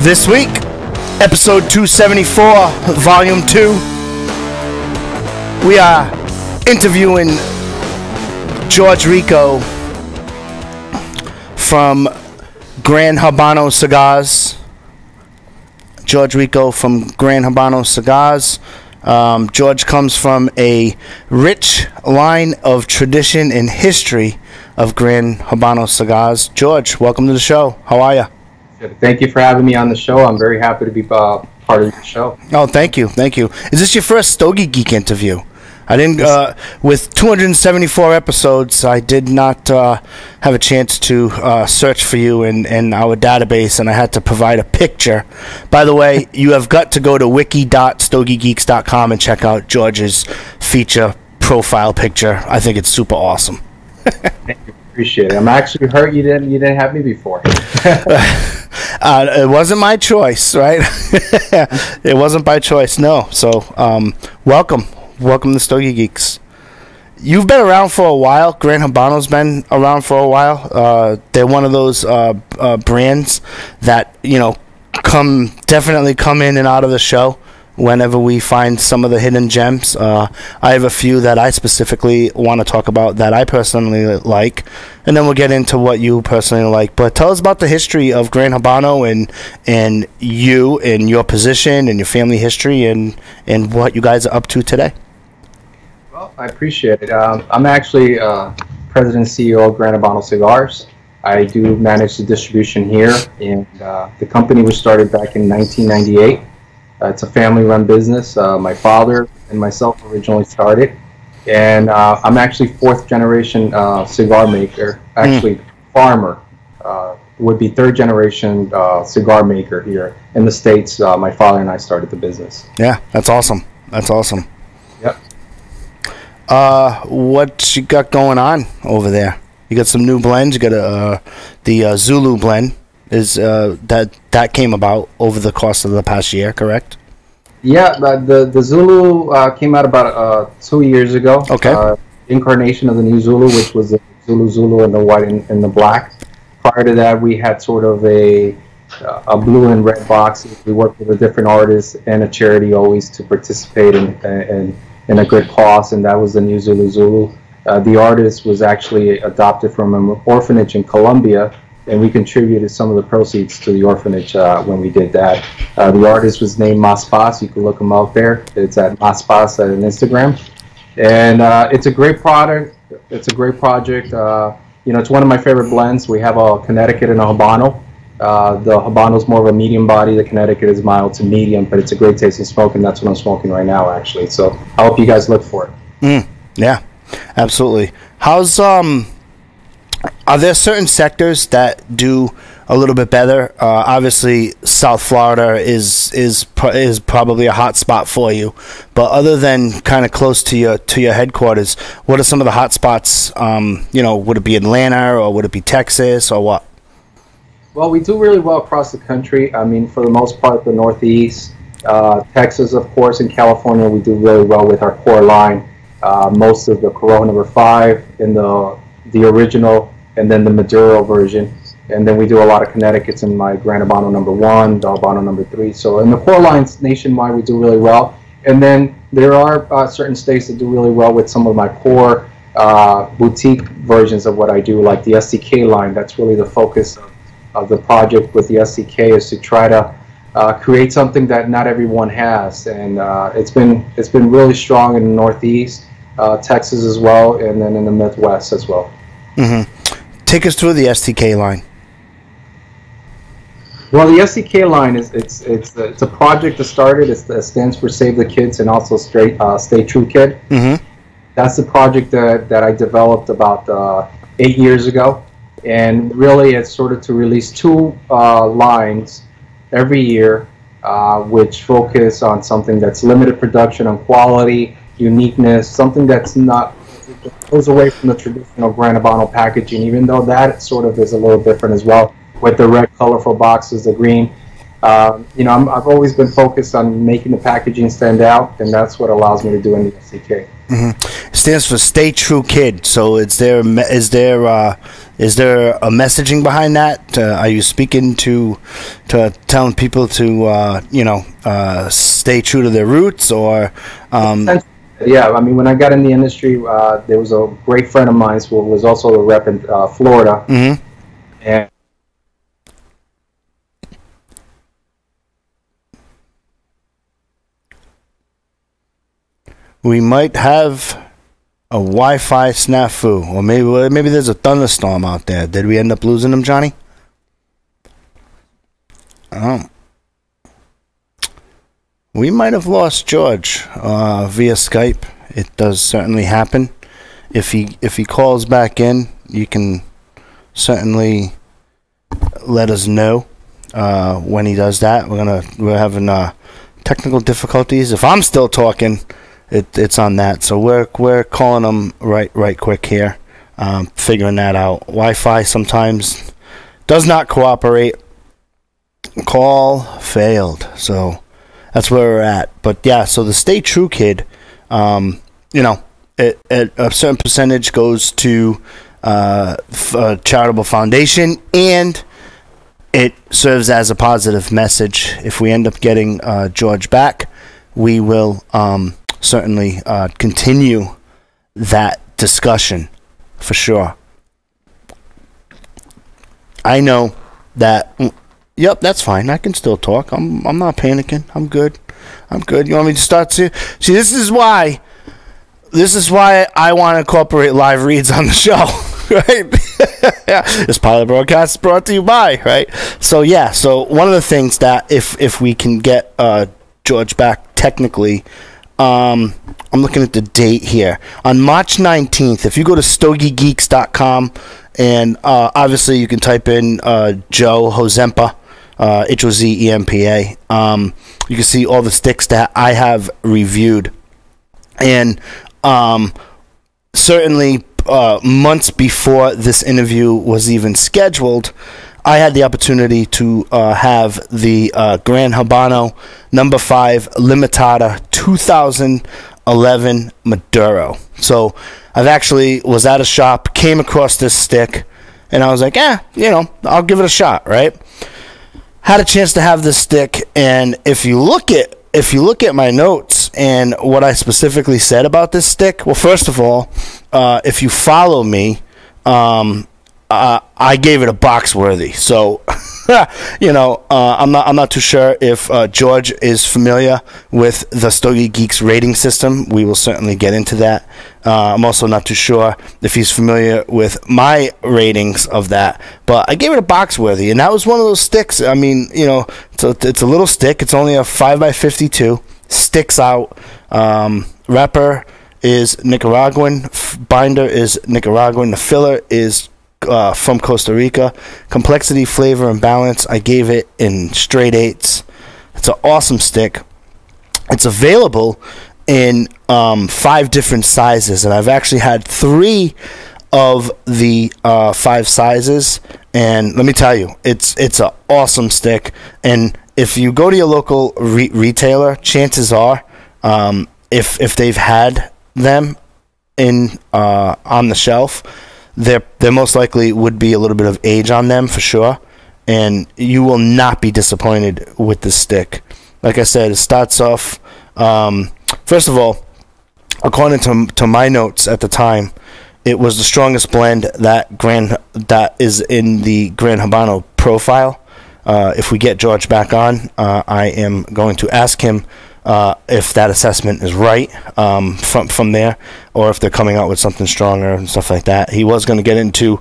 This week, episode 274, volume 2, we are interviewing George Rico from Gran Habano Cigars. George Rico from Gran Habano Cigars. George comes from a rich line of tradition and history of Gran Habano Cigars. George, welcome to the show. How are you? Thank you for having me on the show. I'm very happy to be part of the show. Oh, thank you. Thank you. Is this your first Stogie Geek interview? I didn't, with 274 episodes, I did not have a chance to search for you in our database, and I had to provide a picture. By the way, you have got to go to wiki.stogiegeeks.com and check out George's feature profile picture. I think it's super awesome. Thank you. Appreciate it. I'm actually hurt you didn't have me before. It wasn't my choice, right? It wasn't by choice, no. So, welcome to Stogie Geeks. You've been around for a while. Gran Habano's been around for a while. They're one of those brands that definitely come in and out of the show whenever we find some of the hidden gems. I have a few that I specifically want to talk about that I personally like, and then we'll get into what you personally like. But tell us about the history of Gran Habano and you and your position and your family history and what you guys are up to today. Well, I appreciate it. I'm actually President and CEO of Gran Habano Cigars. I do manage the distribution here, and the company was started back in 1998. It's a family-run business. My father and myself originally started, and I'm actually fourth-generation cigar maker. Actually, farmer would be third-generation cigar maker here in the States. My father and I started the business. Yeah, that's awesome. That's awesome. Yep. What you got going on over there? You got some new blends. You got the Zulu blend. Is that came about over the course of the past year, correct? Yeah, the Zulu came out about 2 years ago. Okay. Incarnation of the new Zulu, which was the Zulu and the white and the black. Prior to that, we had sort of a blue and red box. We worked with a different artist and a charity always to participate in a good cause, and that was the new Zulu. The artist was actually adopted from an orphanage in Colombia, and we contributed some of the proceeds to the orphanage when we did that. The artist was named Maspas. You can look him out there. It's at Maspas on Instagram. And it's a great product. It's a great project. It's one of my favorite blends. We have a Connecticut and a Habano. The Habano is more of a medium body. The Connecticut is mild to medium, but it's a great tasting smoke, and that's what I'm smoking right now, actually. So I hope you guys look for it. Yeah, absolutely. How's Are there certain sectors that do a little bit better? Obviously, South Florida is probably a hot spot for you. But other than kind of close to your headquarters, what are some of the hot spots? Would it be Atlanta or would it be Texas or what? Well, we do really well across the country. I mean, for the most part, the Northeast, Texas, of course, and California, we do really well with our core line. Most of the Corona number 5 in the original, and then the Maduro version, and then we do a lot of Connecticut's in my Gran Habano number 1, the Habano number 3. So in the core lines nationwide, we do really well, and then there are certain states that do really well with some of my core boutique versions of what I do, like the SDK line. That's really the focus of the project with the SDK, is to try to create something that not everyone has, and it's been really strong in the Northeast, Texas as well, and then in the Midwest as well. Mm-hmm. Take us through the STK line. Well, the STK line it's a project that started. It stands for Save the Kids and also Stay True Kid. Mm-hmm. That's the project that I developed about 8 years ago, and really it's sort of to release 2 lines every year, which focus on something that's limited production, on quality, uniqueness, something that's not goes away from the traditional Gran Habano packaging, even though that sort of is a little different as well, with the red colorful boxes, the green. I've always been focused on making the packaging stand out, and that's what allows me to do in the SDK. It stands for Stay True Kid. So is there a messaging behind that? Are you speaking to telling people to stay true to their roots, or Yeah, I mean, when I got in the industry, there was a great friend of mine who was also a rep in Florida, and we might have a Wi-Fi snafu, or maybe there's a thunderstorm out there. Did we end up losing him, Johnny? Oh, we might have lost George via Skype. It does certainly happen. If he calls back in, you can certainly let us know when he does that. We're having technical difficulties. If I'm still talking, it's on that. So we're calling them right quick here, figuring that out. Wi-Fi sometimes does not cooperate. Call failed. So that's where we're at. But yeah, so the Stay True Kid, a certain percentage goes to a charitable foundation, and it serves as a positive message. If we end up getting George back, we will certainly continue that discussion for sure. I know that. Yep, that's fine. I can still talk. I'm not panicking. I'm good. You want me to start to see? This is why I want to incorporate live reads on the show. Right? This part of the broadcast is brought to you by, right? So yeah. So one of the things that if we can get George back technically. I'm looking at the date here. On March 19th, if you go to StogieGeeks.com, and obviously you can type in Joe Hozempa, Hozempa, you can see all the sticks that I have reviewed. And certainly months before this interview was even scheduled, I had the opportunity to have the Gran Habano number 5 Limitada 2011 Maduro. So I've actually was at a shop, came across this stick, and I was like, I'll give it a shot, right? Had a chance to have this stick, and if you look at my notes and what I specifically said about this stick, well, first of all, if you follow me, I gave it a box worthy. So, I'm not too sure if George is familiar with the Stogie Geeks rating system. We will certainly get into that. I'm also not too sure if he's familiar with my ratings of that. But I gave it a box worthy, and that was one of those sticks. I mean, it's a little stick. It's only a 5x52. Sticks out. Wrapper is Nicaraguan. Binder is Nicaraguan. The filler is from Costa Rica. Complexity, flavor, and balance, I gave it in straight 8s. It's an awesome stick. It's available in 5 different sizes, and I've actually had 3 of the 5 sizes, and let me tell you, it's an awesome stick. And if you go to your local retailer, chances are, if they've had them in on the shelf, there most likely would be a little bit of age on them for sure, and you will not be disappointed with this stick. Like I said, it starts off, first of all, according to my notes at the time, it was the strongest blend that is in the Gran Habano profile. If we get George back on, I am going to ask him if that assessment is right from there, or if they're coming out with something stronger and stuff like that. He was going to get into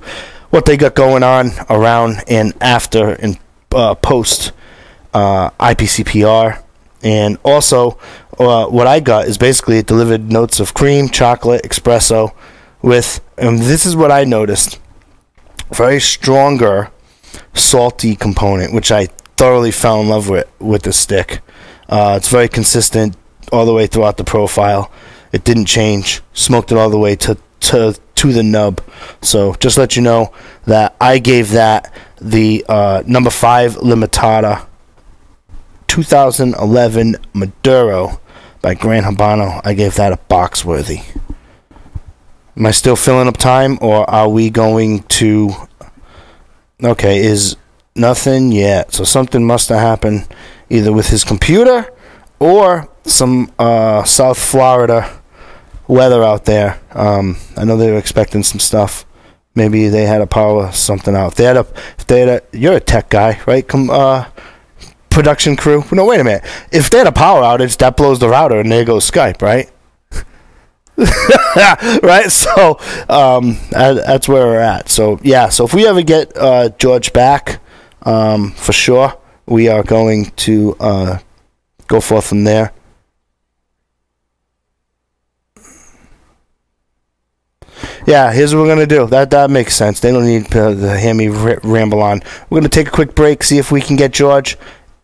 what they got going on around and after and post IPCPR. And also, what I got is basically it delivered notes of cream, chocolate, espresso with, and this is what I noticed, very stronger salty component, which I thoroughly fell in love with the stick. It's very consistent all the way throughout the profile. It didn't change. Smoked it all the way to the nub. So just let you know that I gave that the number 5 Limitada 2011 Maduro by Gran Habano. I gave that a box worthy. Am I still filling up time, or are we going to... Okay, is nothing yet. So something must have happened either with his computer or some South Florida weather out there. I know they were expecting some stuff. Maybe they had to power something out. You're a tech guy, right? Production crew. No, wait a minute. If they had a power outage, that blows the router, and there goes Skype, right? Right. So that's where we're at. So yeah. So if we ever get George back, for sure, we are going to go forth from there. Yeah, here's what we're going to do. That makes sense. They don't need to hear me ramble on. We're going to take a quick break, see if we can get George.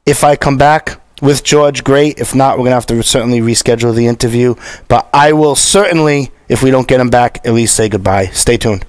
If I come back with George, great. If not, we're going to have to certainly reschedule the interview. But I will certainly, if we don't get him back, at least say goodbye. Stay tuned.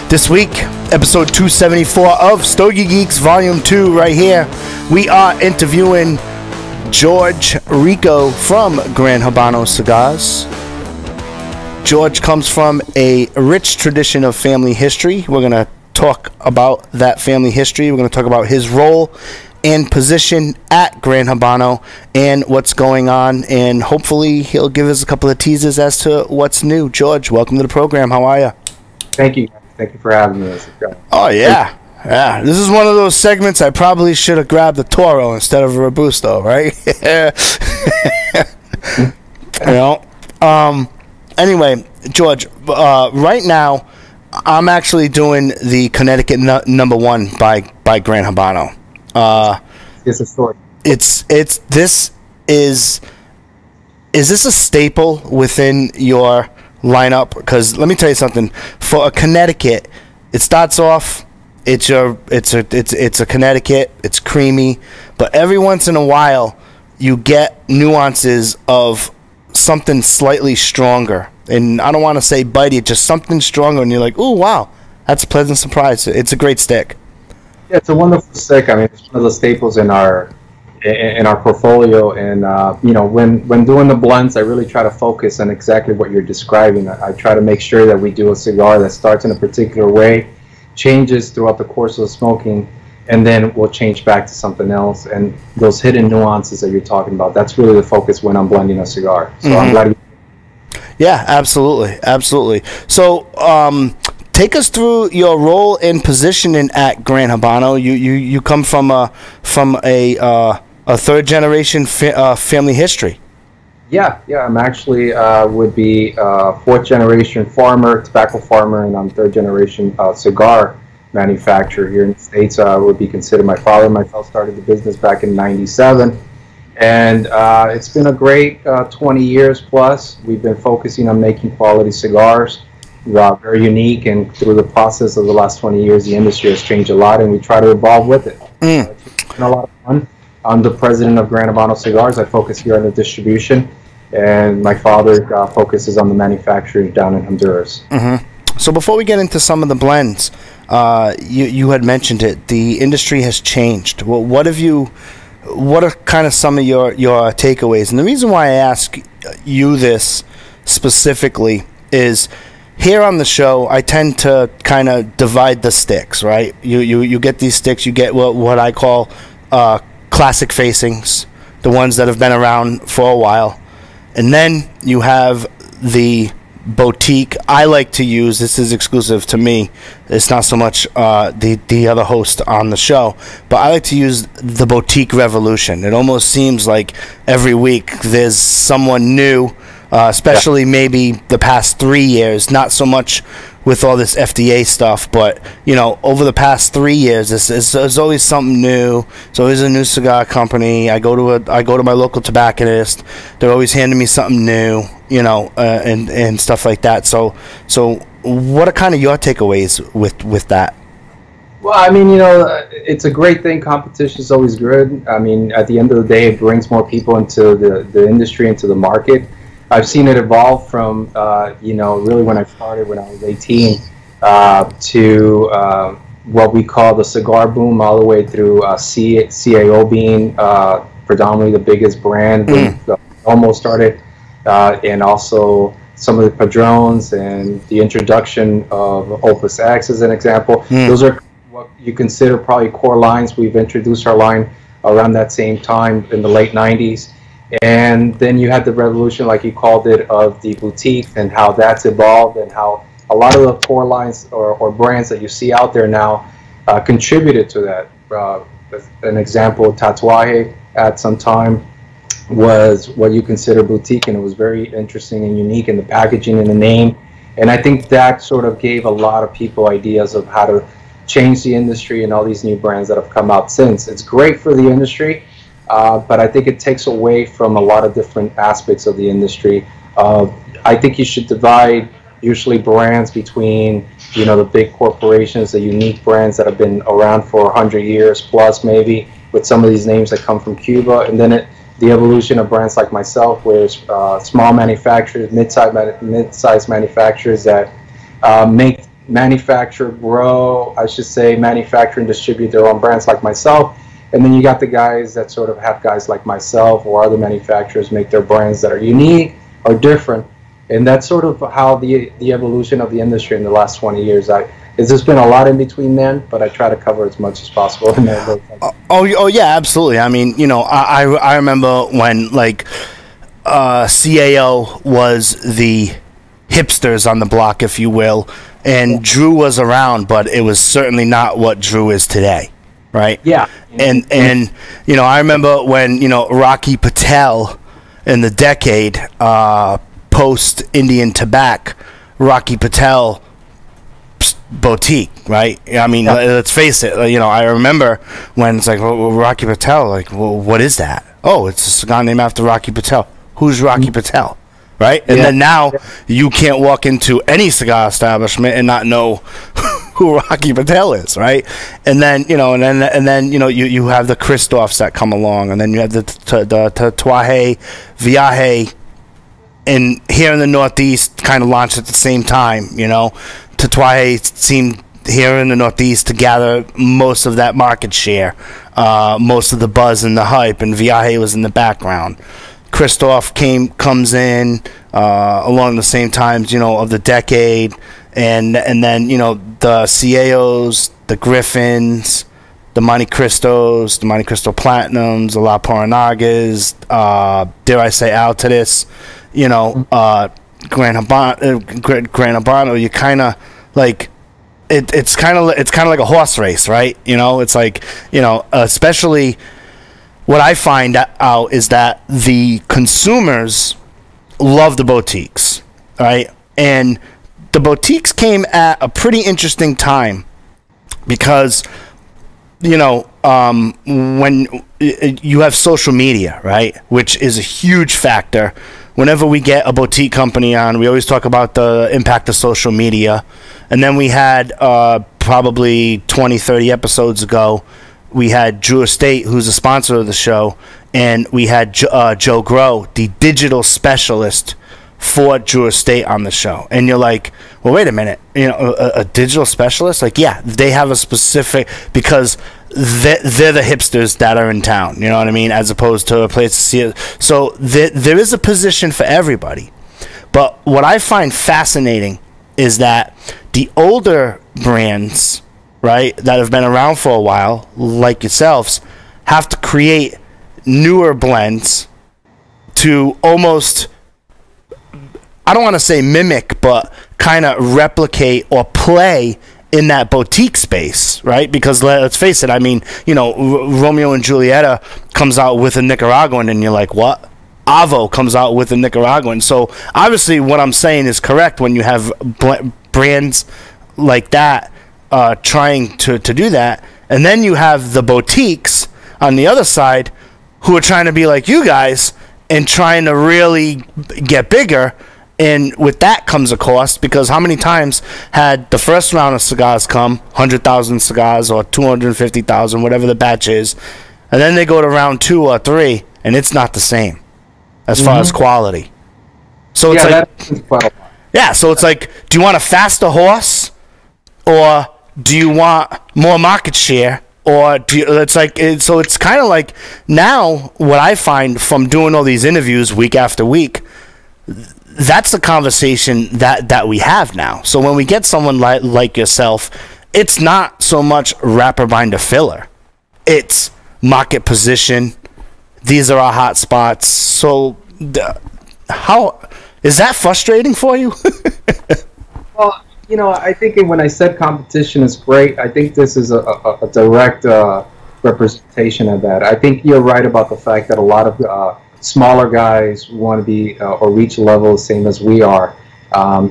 This week, episode 274 of Stogie Geeks Volume 2 right here. We are interviewing George Rico from Gran Habano Cigars. George comes from a rich tradition of family history. We're going to talk about that family history. We're going to talk about his role and position at Gran Habano and what's going on, and hopefully he'll give us a couple of teasers as to what's new. George, welcome to the program. How are you? Thank you. Thank you for having me. Oh, yeah. Yeah. This is one of those segments I probably should have grabbed a Toro instead of a Robusto, right? Anyway, George, right now, I'm actually doing the Connecticut number 1 by Gran Habano. It's a story. Is this a staple within your lineup? Because let me tell you something. For a Connecticut, it starts off. It's a Connecticut. It's creamy, but every once in a while, you get nuances of something slightly stronger. And I don't want to say bitey, just something stronger, and you're like, "Ooh, wow, that's a pleasant surprise." It's a great stick. Yeah, it's a wonderful stick. I mean, it's one of the staples in our portfolio, and when doing the blends, I really try to focus on exactly what you're describing. I try to make sure that we do a cigar that starts in a particular way, changes throughout the course of the smoking, and then we'll change back to something else. And those hidden nuances that you're talking about, that's really the focus when I'm blending a cigar. So I'm glad. Yeah, absolutely. So, take us through your role and positioning at Gran Habano. You come from a third generation family history. Yeah. I'm actually would be fourth generation farmer, tobacco farmer, and I'm third generation cigar manufacturer here in the States. Would be considered my father. Myself started the business back in '97. And it's been a great 20 years plus. We've been focusing on making quality cigars, very unique, and through the process of the last 20 years, the industry has changed a lot, and we try to evolve with it. It's been a lot of fun. I'm the president of Gran Habano Cigars. I focus here on the distribution, and my father focuses on the manufacturing down in Honduras. So before we get into some of the blends, you had mentioned it. The industry has changed. Well, what are kind of some of your takeaways? And the reason why I ask you this specifically is here on the show, I tend to kind of divide the sticks, right? You get these sticks, you get what I call classic facings, the ones that have been around for a while. And then you have the boutique. I like to use, this is exclusive to me, it's not so much the other host on the show, but I like to use the boutique revolution. It almost seems like every week there's someone new, especially maybe the past 3 years, not so much with all this FDA stuff, but over the past 3 years, there's always something new. There's always a new cigar company. I go to my local tobacconist. They're always handing me something new, and stuff like that. So what are kind of your takeaways with that? Well, I mean, it's a great thing. Competition is always good. I mean, at the end of the day, it brings more people into the industry, into the market. I've seen it evolve from, really when I started when I was 18 to what we call the cigar boom, all the way through CAO being predominantly the biggest brand. Almost started, and also some of the Padrones and the introduction of Opus X as an example. Those are what you consider probably core lines. We've introduced our line around that same time in the late 90s. And then you had the revolution, like you called it, of the boutique and how that's evolved, and how a lot of the core lines or brands that you see out there now contributed to that. An example, Tatuaje at some time was what you consider boutique, and it was very interesting and unique in the packaging and the name. And I think that sort of gave a lot of people ideas of how to change the industry and all these new brands that have come out since. It's great for the industry. But I think it takes away from a lot of different aspects of the industry. I think you should divide usually brands between, the big corporations, the unique brands that have been around for 100 years plus maybe, with some of these names that come from Cuba, and then the evolution of brands like myself, where small manufacturers, mid-sized manufacturers that make manufacture, grow, I should say, manufacture and distribute their own brands like myself. And then you got the guys that sort of have guys like myself or other manufacturers make their brands that are unique or different. And that's sort of how the evolution of the industry in the last 20 years. There's been a lot in between then, but I try to cover as much as possible in there. Oh yeah, absolutely. I mean, I remember when like CAO was the hipsters on the block, if you will, and Drew was around, but it was certainly not what Drew is today, right? Yeah. And I remember when Rocky Patel in the decade post Indian Tobacco, Rocky Patel boutique, right? I mean, let's face it. I remember when it's like, well, Rocky Patel, like, well, what is that? Oh, it's a cigar named after Rocky Patel. Who's Rocky Patel, right? And then now you can't walk into any cigar establishment and not know who Rocky Patel is, right? And then you have the Christophs that come along, and then you have the Tuaje, Viaje, and here in the Northeast kind of launched at the same time, Tatuaje seemed here in the Northeast to gather most of that market share, most of the buzz and the hype, and Viaje was in the background. Christoph comes in along the same times, of the decade, and then the CAOs, the Griffins, the Monte Cristos, the Monte Cristo Platinums, the La Paranagas, dare I say Altadis, Gran Habano, you kind of like it's kind of like a horse race, right? It's like especially what I find out is that the consumers love the boutiques, right? And the boutiques came at a pretty interesting time because when you have social media, right, which is a huge factor. Whenever we get a boutique company on, we always talk about the impact of social media. And then we had probably 20, 30 episodes ago, we had Drew Estate, who's a sponsor of the show, and we had Joe Grow, the digital specialist for Drew Estate on the show. And you're like, well, wait a minute, a digital specialist? Like, yeah, they have a specific, because they're the hipsters that are in town, you know what I mean, as opposed to a place to see it. So there is a position for everybody. But what I find fascinating is that the older brands, right, that have been around for a while, like yourselves, have to create newer blends to almost, I don't want to say mimic, but kind of replicate or play in that boutique space, right? Because let's face it, I mean, Romeo and Julieta comes out with a Nicaraguan, and you're like, what? Avo comes out with a Nicaraguan. So obviously what I'm saying is correct when you have brands like that trying to do that. And then you have the boutiques on the other side who are trying to be like you guys and trying to really get bigger. And with that comes a cost, because how many times had the first round of cigars come, 100,000 cigars or 250,000, whatever the batch is, and then they go to round 2 or 3, and it's not the same as far as quality. So it's so it's like, do you want a faster horse, or do you want more market share, or so it's kind of like now what I find from doing all these interviews week after week. That's the conversation that we have now. So when we get someone like yourself, it's not so much wrapper binder filler. It's market position. These are our hot spots. So how is that frustrating for you? Well, I think when I said competition is great, I think this is a direct representation of that. I think you're right about the fact that a lot of smaller guys want to be or reach a level the same as we are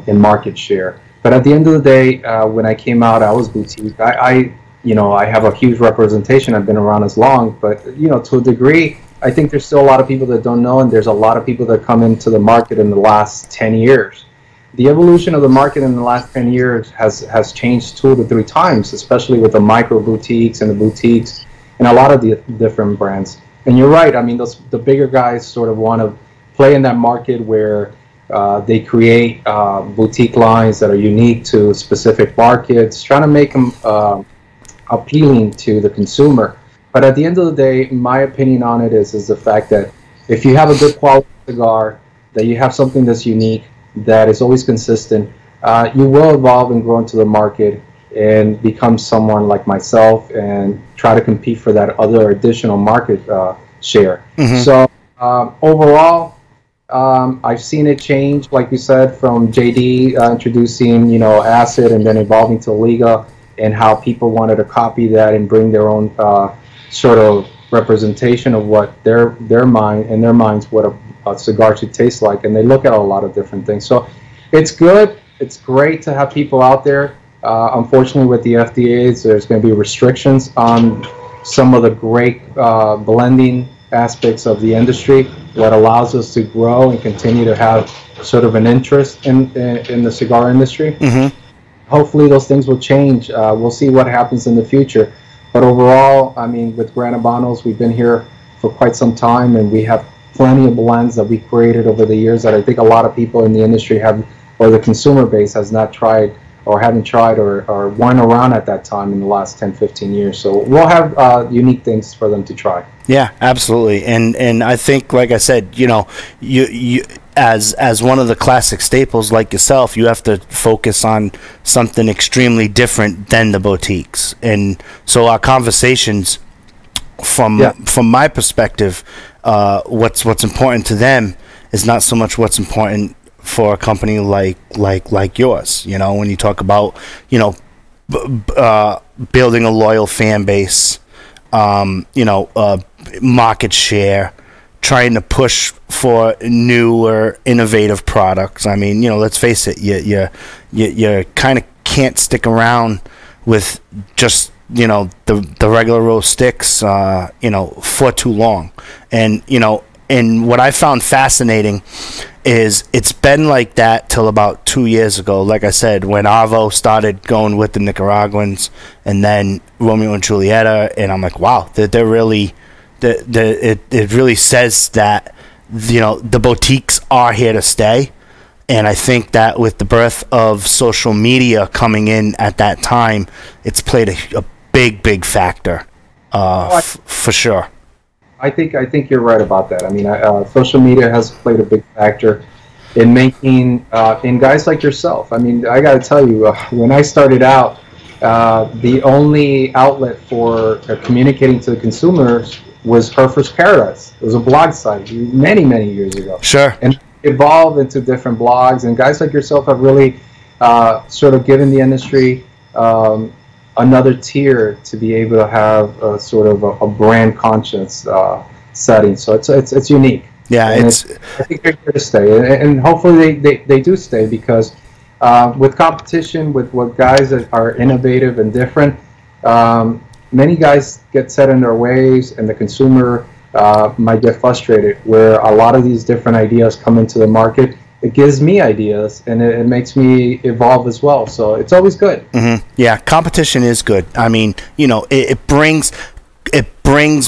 in market share. But at the end of the day, when I came out, I was boutique. I have a huge representation. I've been around as long, but to a degree, I think there's still a lot of people that don't know, and there's a lot of people that come into the market in the last 10 years. The evolution of the market in the last 10 years has changed 2 to 3 times, especially with the micro boutiques and the boutiques and a lot of the different brands. And you're right. I mean, the bigger guys sort of want to play in that market where They create boutique lines that are unique to specific markets, trying to make them appealing to the consumer. But at the end of the day, my opinion on it is the fact that if you have a good quality cigar, that you have something that's unique, that is always consistent, you will evolve and grow into the market and become someone like myself and try to compete for that other additional market share. Mm-hmm. So overall, I've seen it change, like you said, from JD introducing, acid and then evolving to Liga, and how people wanted to copy that and bring their own sort of representation of what their minds what a cigar should taste like, and they look at a lot of different things. So it's good. It's great to have people out there. Unfortunately, with the FDAs, there's going to be restrictions on some of the great blending aspects of the industry, what allows us to grow and continue to have sort of an interest in the cigar industry. Mm-hmm. Hopefully those things will change. We'll see what happens in the future. But overall, I mean, with Gran Habanos, we've been here for quite some time, and we have plenty of blends that we created over the years that I think a lot of people in the industry have, or the consumer base has not tried or haven't tried or weren't around at that time in the last 10, 15 years. So we'll have unique things for them to try. Yeah, absolutely. And I think, like I said, you as one of the classic staples like yourself, you have to focus on something extremely different than the boutiques. And so our conversations, from my perspective, what's important to them is not so much what's important for a company like yours. When you talk about building a loyal fan base, market share, trying to push for newer, innovative products. I mean, let's face it, you kind of can't stick around with just the regular roast sticks for too long. And what I found fascinating is it's been like that till about 2 years ago. Like I said, when Avo started going with the Nicaraguans, and then Romeo and Julieta, and I'm like, wow, they're really, it really says that the boutiques are here to stay. And I think that with the birth of social media coming in at that time, it's played a big factor, for sure. I think you're right about that. I mean, social media has played a big factor in making in guys like yourself. I mean, I got to tell you, when I started out, the only outlet for communicating to the consumers was Herfer's Paradise. It was a blog site many years ago. Sure. And it evolved into different blogs, and guys like yourself have really sort of given the industry another tier to be able to have a sort of a brand conscious setting. So it's unique. Yeah, I think they're here to stay, and hopefully they do stay, because with competition, with what guys that are innovative and different, many guys get set in their ways, and the consumer might get frustrated. Where a lot of these different ideas come into the market, it gives me ideas, and it makes me evolve as well. So it's always good. Mm-hmm. Yeah, competition is good. I mean, it brings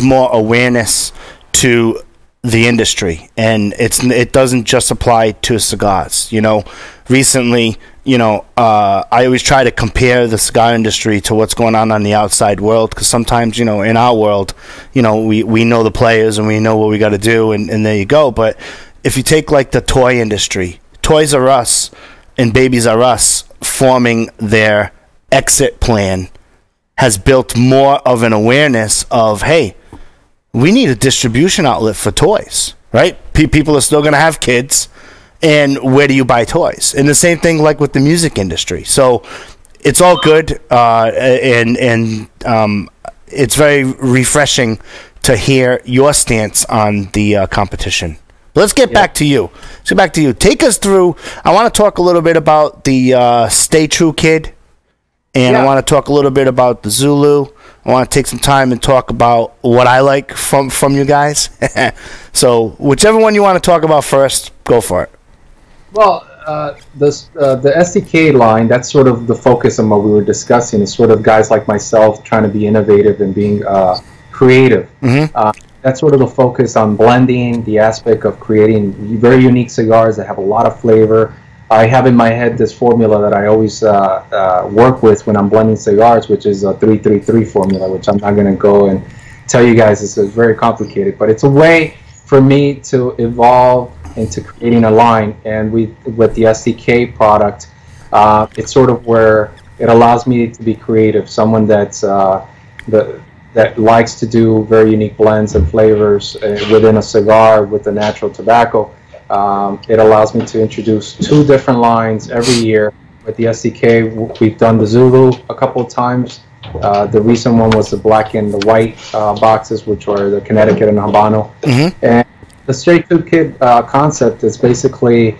more awareness to the industry, and it doesn't just apply to cigars. Recently, I always try to compare the cigar industry to what's going on the outside world, because sometimes, in our world, we know the players and we know what we got to do, and there you go. But if you take like the toy industry, Toys R Us and Babies R Us forming their exit plan has built more of an awareness of, hey, we need a distribution outlet for toys, right? People are still going to have kids, and where do you buy toys? And the same thing like with the music industry. So it's all good, and it's very refreshing to hear your stance on the competition. Let's get back to you. Take us through. I want to talk a little bit about the Stay True Kid, and I want to talk a little bit about the Zulu. I want to take some time and talk about what I like from you guys. So whichever one you want to talk about first, go for it. Well, the SDK line, that's sort of the focus on what we were discussing, is sort of guys like myself trying to be innovative and being creative. Mm-hmm. that's sort of the focus on blending, the aspect of creating very unique cigars that have a lot of flavor. I have in my head this formula that I always work with when I'm blending cigars, which is a 3-3-3 formula, which I'm not going to go and tell you guys. It's very complicated, but it's a way for me to evolve into creating a line. And with the SDK product, it's sort of where it allows me to be creative, someone that's that likes to do very unique blends and flavors within a cigar with the natural tobacco. It allows me to introduce 2 different lines every year. With the SDK, we've done the Zulu a couple of times. The recent one was the black and the white boxes, which are the Connecticut and Habano. Mm-hmm. And the Straight Tube Kid concept is basically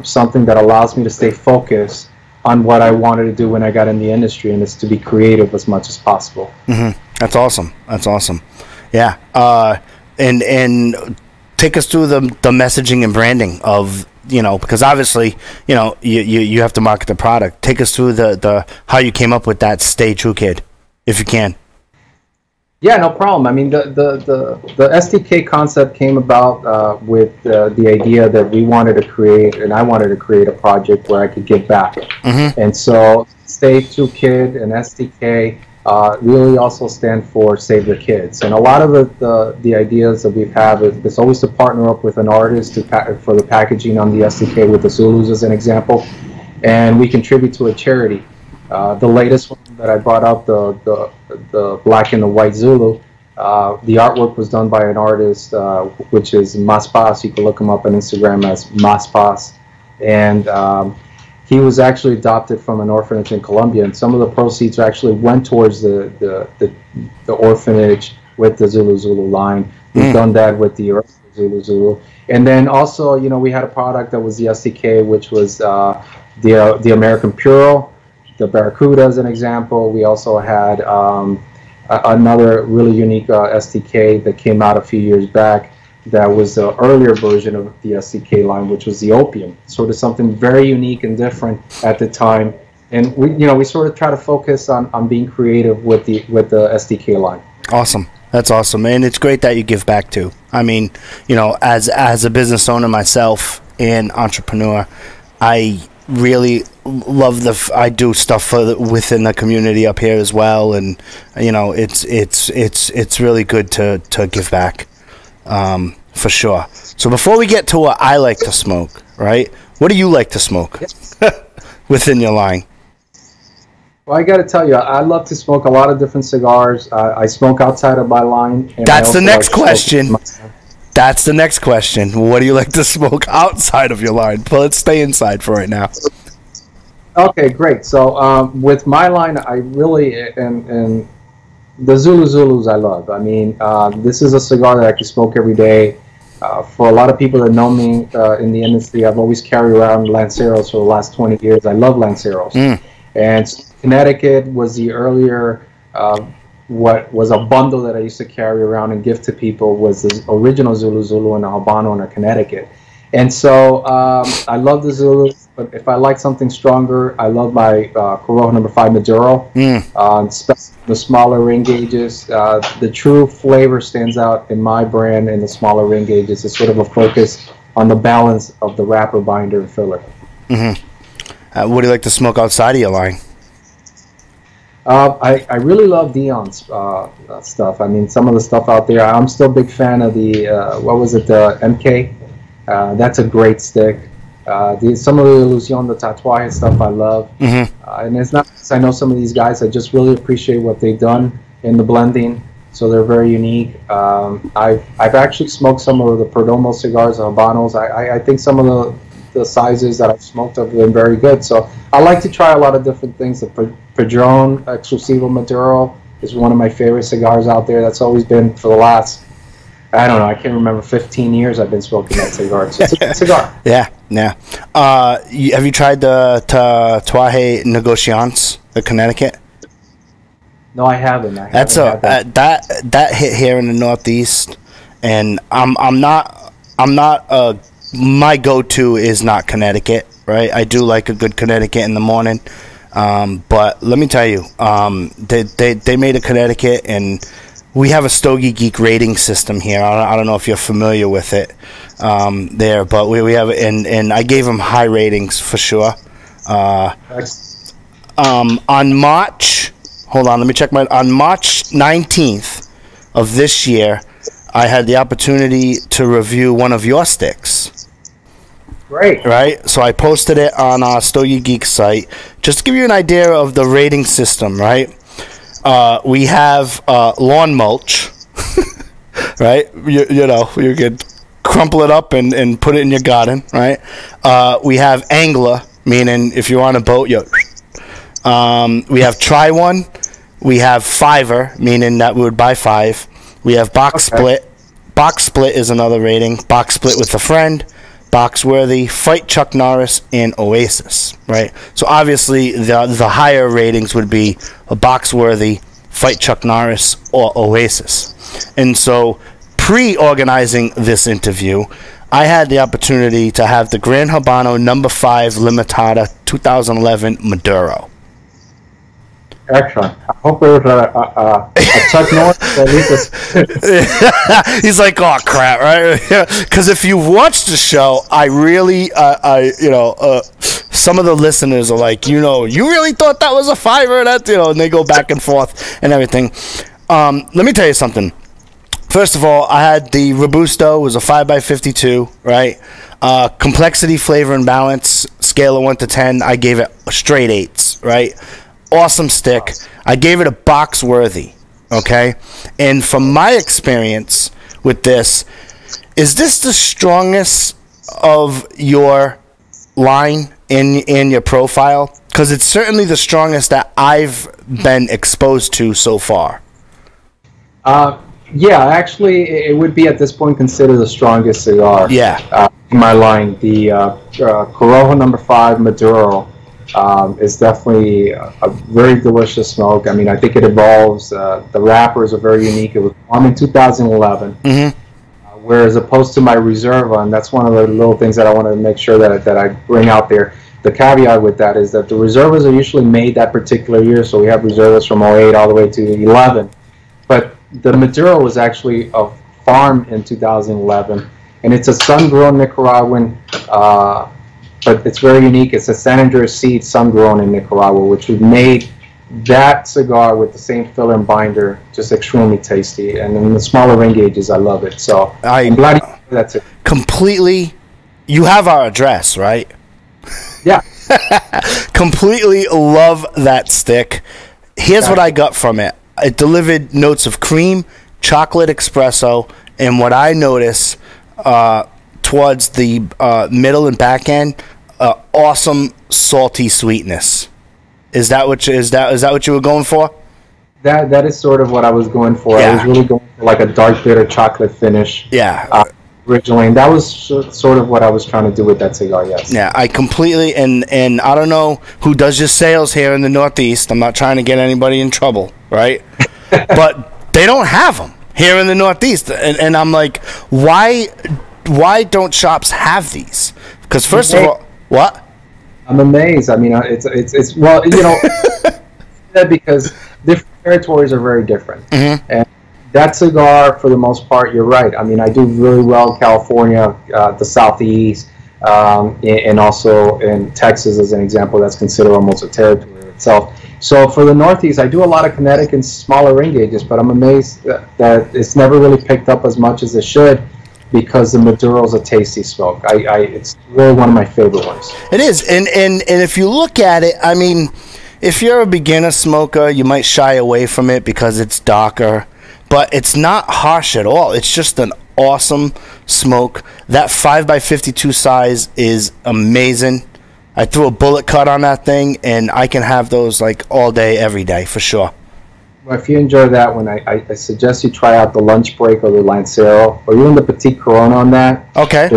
something that allows me to stay focused on what I wanted to do when I got in the industry, and it's to be creative as much as possible. Mm-hmm. That's awesome. That's awesome. Yeah. And take us through the messaging and branding of, because obviously, you have to market the product. Take us through the how you came up with that Stay True Kid, if you can. Yeah, no problem. I mean, the SDK concept came about with the idea that we wanted to create, and I wanted to create a project where I could give back. Mm-hmm. And so Stay True Kid and SDK really also stand for Save the Kids. And a lot of the ideas that we've had is always to partner up with an artist for the packaging on the SDK, with the Zulus as an example, and we contribute to a charity. The latest one that I brought up, the black and the white Zulu, the artwork was done by an artist, which is Maspas. You can look him up on Instagram as Maspas. And he was actually adopted from an orphanage in Colombia, and some of the proceeds actually went towards the orphanage with the Zulu line. We've done that with the Zulu. And then also, we had a product that was the SDK, which was the American Puro, the Barracuda as an example. We also had another really unique SDK that came out a few years back that was the earlier version of the SDK line, which was the Opium. Sort of something very unique and different at the time. And we sort of try to focus on being creative with the SDK line. Awesome. That's awesome. And it's great that you give back too. I mean, as a business owner myself and entrepreneur, I really love I do stuff within the community up here as well, and it's really good to give back, for sure. So before we get to what I like to smoke, right? What do you like to smoke within your line? Well, I got to tell you, I love to smoke a lot of different cigars. I smoke outside of my line. And that's the next question. That's the next question. What do you like to smoke outside of your line? But let's stay inside for right now. Okay, great. So with my line, I really, and the Zulus I love. I mean, this is a cigar that I can smoke every day. For a lot of people that know me in the industry, I've always carried around Lanceros for the last 20 years. I love Lanceros. And Connecticut was the earlier, what was a bundle that I used to carry around and give to people, was the original Zulu and a Habano and a Connecticut. And so I love the Zulus, but if I like something stronger, I love my Corojo No. 5 Maduro, especially the smaller ring gauges. The true flavor stands out in my brand in the smaller ring gauges. It's sort of a focus on the balance of the wrapper, binder, and filler. What do you like to smoke outside of your line? I really love Dion's stuff. I mean, some of the stuff out there. I'm still a big fan of the, the MK? That's a great stick. Some of the Ilusion, the Tatuaje stuff I love. And it's not because I know some of these guys. I just really appreciate what they've done in the blending. So they're very unique. I've actually smoked some of the Perdomo cigars, the Habanos. I think some of the sizes that I've smoked have been very good. So I like to try a lot of different things. The Padron Exclusivo Maduro is one of my favorite cigars out there. That's always been for the last, I don't know, I can't remember, 15 years I've been smoking that cigar. So it's a good cigar. Yeah. Have you tried the Tatuaje Negociants, the Connecticut? No, I haven't. That hit here in the Northeast, and I'm not my go-to is not Connecticut, right? I do like a good Connecticut in the morning, but let me tell you, they made a Connecticut, and we have a Stogie Geek rating system here. I don't know if you're familiar with it there, but we have, and I gave them high ratings for sure. On March, hold on, let me check on March 19th of this year, I had the opportunity to review one of your sticks. Great. Right? So I posted it on our Stogie Geeks site. Just to give you an idea of the rating system, right? We have lawn mulch, right? You know, you could crumple it up and put it in your garden, right? We have angler, meaning if you're on a boat, we have try one. We have fiver, meaning that we would buy 5. We have box split. Box split is another rating. Box split with a friend. Box worthy, fight Chuck Norris, and Oasis, right? So obviously the higher ratings would be a box worthy, fight Chuck Norris, or Oasis. And so pre-organizing this interview, I had the opportunity to have the Gran Habano No. 5 Limitada 2011 Maduro. Excellent. I hope it was a Chuck Norris. At least He's like, oh crap, right? Because if you've watched the show, I really, some of the listeners are like, you really thought that was a fiver, that, and they go back and forth and everything. Let me tell you something. First of all, I had the Robusto, it was a 5x52, right? Complexity, flavor, and balance, scale of 1 to 10, I gave it straight 8s, right? Awesome stick. I gave it a box worthy, okay? And from my experience with this, is this the strongest of your line in your profile? Because it's certainly the strongest that I've been exposed to so far. Yeah, actually, it would be at this point considered the strongest cigar. Yeah. In my line, the Corojo No. 5 Maduro is definitely a very delicious smoke. I mean, I think it evolves. The wrappers are very unique. It was formed in 2011. Mm-hmm. Whereas opposed to my Reserva, and that's one of the little things that I want to make sure that I bring out there. The caveat with that is that the Reservas are usually made that particular year, so we have Reservas from 08 all the way to 11. But the Maduro was actually a farm in 2011, and it's a sun-grown Nicaraguan, but it's very unique. It's a San Andreas seed sun-grown in Nicaragua, which would made that cigar with the same filler and binder just extremely tasty. And in the smaller ring gauges, I love it. So I'm glad that's it. Completely, you have our address, right? Yeah. Completely love that stick. Here's what I got from it. It delivered notes of cream, chocolate espresso, and what I noticed towards the middle and back end, awesome salty sweetness. Is that what you were going for? That is sort of what I was going for. Yeah. I was really going for like a dark bitter chocolate finish. Yeah. Originally, and that was sort of what I was trying to do with that cigar. Yes. Yeah, I completely and I don't know who does your sales here in the Northeast. I'm not trying to get anybody in trouble, right? But they don't have them here in the Northeast, and I'm like, why don't shops have these? Because first of all, what? I'm amazed. I mean, it's well, because different territories are very different, and that cigar, for the most part, you're right. I mean, I do really well in California, the Southeast, and also in Texas, as an example. That's considered almost a territory itself. So for the Northeast, I do a lot of Connecticut and smaller ring gauges, but I'm amazed that it's never really picked up as much as it should, because the Maduro is a tasty smoke. It's really one of my favorite ones. It is, and if you look at it, I mean, if you're a beginner smoker, you might shy away from it because it's darker, but it's not harsh at all. It's just an awesome smoke. That 5x52 size is amazing. I threw a bullet cut on that thing, and I can have those like all day, every day, for sure. Well, if you enjoy that one, I suggest you try out the Lunch Break or the Lancero, or even the Petite Corona on that. Okay.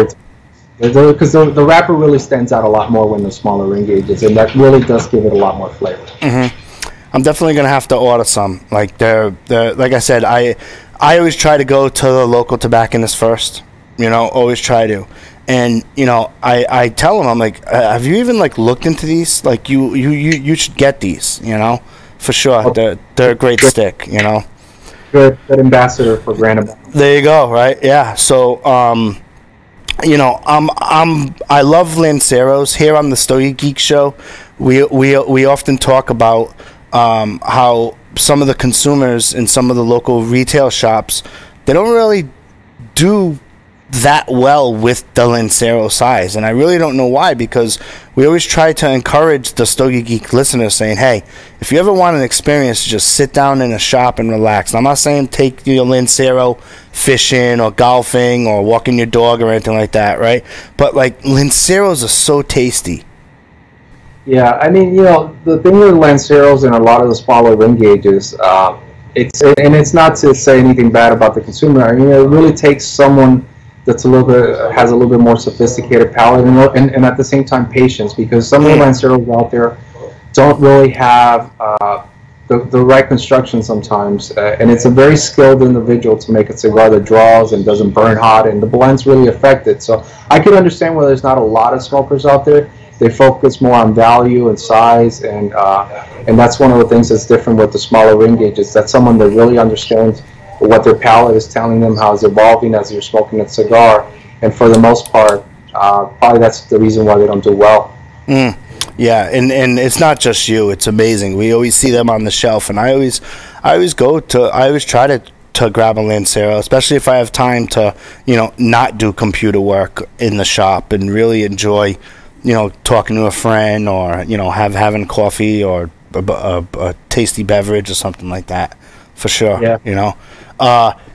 Because the wrapper really stands out a lot more when the smaller ring gauges, and that really does give it a lot more flavor. Mm-hmm. I'm definitely gonna have to order some. Like they're like I said, I always try to go to the local tobacconist first. Always try to. And I tell them, I'm like, have you even like looked into these? Like you should get these. For sure. They're a great stick. good ambassador for Gran. There you go. Right? Yeah. So, you know, I love Lanceros. Here on the Stogie Geeks show, we often talk about how some of the consumers in some of the local retail shops, they don't really do that well with the Lancero size, and I really don't know why, because we always try to encourage the Stogie Geek listeners, saying, hey, if you ever want an experience, just sit down in a shop and relax. And I'm not saying take your Lancero fishing or golfing or walking your dog or anything like that, right? But like, Lanceros are so tasty. Yeah, I mean, you know, the thing with Lanceros and a lot of the smaller ring gauges, it's not to say anything bad about the consumer. I mean, it really takes someone that's has a little bit more sophisticated palate and at the same time patience, because some of the Lanceros out there don't really have the right construction sometimes, and it's a very skilled individual to make a cigar that draws and doesn't burn hot, and the blends really affect it. So I could understand why there's not a lot of smokers out there. They focus more on value and size, and that's one of the things that's different with the smaller ring gauges. That's someone that really understands what their palate is telling them, how it's evolving as you're smoking a cigar, and for the most part, probably that's the reason why they don't do well. Yeah, and it's not just you. It's amazing. We always see them on the shelf, and I always try to grab a Lancero, especially if I have time to, you know, not do computer work in the shop and really enjoy, you know, talking to a friend, or, you know, having coffee or a tasty beverage or something like that, for sure. Yeah. You know,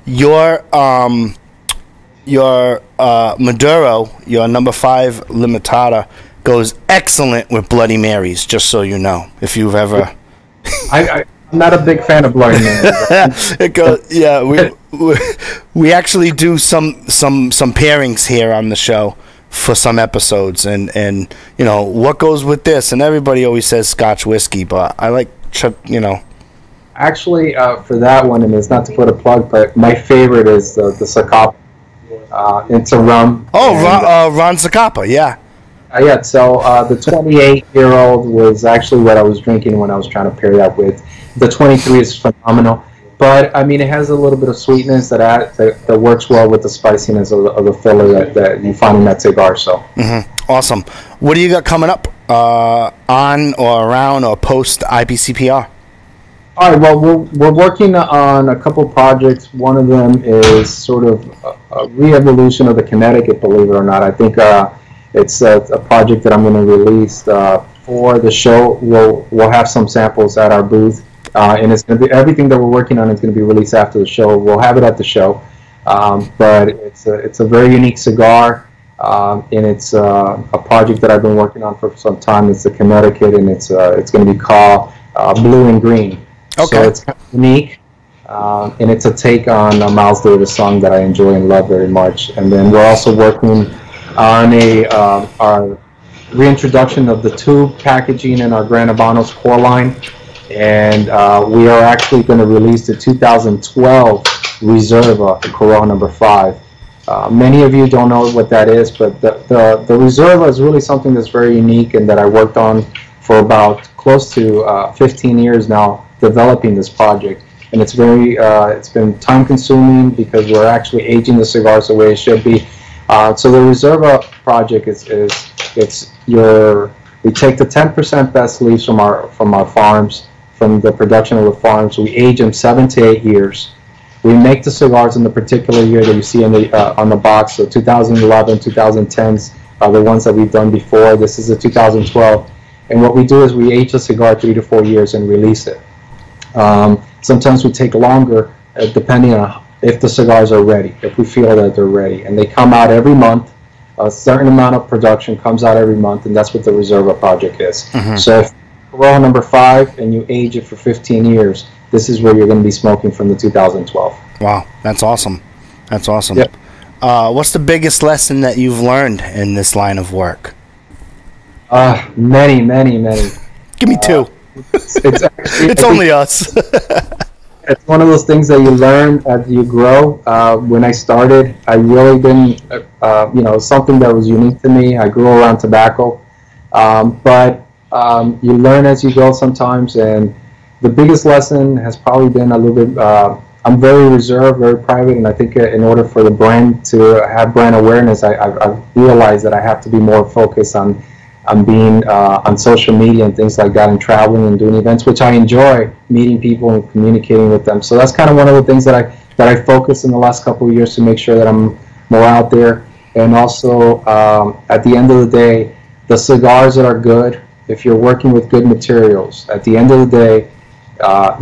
your Maduro, your number 5 Limitada, goes excellent with Bloody Marys. Just so you know, if you've ever. I'm not a big fan of Bloody Marys. It goes. Yeah, we actually do some pairings here on the show for some episodes, and you know what goes with this, and everybody always says Scotch whiskey, but I like, you know. Actually, for that one, and it's not to put a plug, but my favorite is the Zacapa. It's a rum. Oh, Ron Zacapa, yeah. Yeah, so the 28-year-old was actually what I was drinking when I was trying to pair that with. The 23 is phenomenal, but I mean, it has a little bit of sweetness that works well with the spiciness of the filler that you find in that cigar. So Awesome. What do you got coming up on or around or post IPCPR? All right, well, we're working on a couple projects. One of them is sort of a re-evolution of the Connecticut, believe it or not. I think it's a project that I'm going to release for the show. We'll have some samples at our booth, and it's going to be everything that we're working on is going to be released after the show. We'll have it at the show, but it's a very unique cigar, and it's a project that I've been working on for some time. It's the Connecticut, and it's going to be called Blue and Green. Okay. So it's kind of unique, and it's a take on a Miles Davis song that I enjoy and love very much. And then we're also working on our reintroduction of the tube packaging in our Gran Habano's core line, and we are actually going to release the 2012 Reserva, the Corojo number 5. Many of you don't know what that is, but the Reserva is really something that's very unique and that I worked on for about close to 15 years now, developing this project. And it's been time consuming because we're actually aging the cigars the way it should be. So the Reserva project we take the 10% best leaves from our farms, from the production of the farms. We age them 7 to 8 years. We make the cigars in the particular year that you see on the box. So 2011, 2010s are the ones that we've done before. This is the 2012. And what we do is we age the cigar 3 to 4 years and release it. Sometimes we take longer, depending on if the cigars are ready, if we feel that they're ready. And they come out every month. A certain amount of production comes out every month, and that's what the Reserva project is. So if Corojo number 5 and you age it for 15 years, this is where you're going to be smoking from the 2012. Wow, that's awesome. That's awesome. Yep. What's the biggest lesson that you've learned in this line of work? Many. Give me 2. It's actually, it's only us. It's one of those things that you learn as you grow. When I started, I really didn't, something that was unique to me. I grew around tobacco, but you learn as you go sometimes. And the biggest lesson has probably been a little bit I'm very reserved, very private, and I think in order for the brand to have brand awareness, I've realized that I have to be more focused on being on social media and things like that, and traveling and doing events, which I enjoy, meeting people and communicating with them. So that's kind of one of the things that I focused in the last couple of years to make sure that I'm more out there. And also, at the end of the day, the cigars that are good, if you're working with good materials, at the end of the day,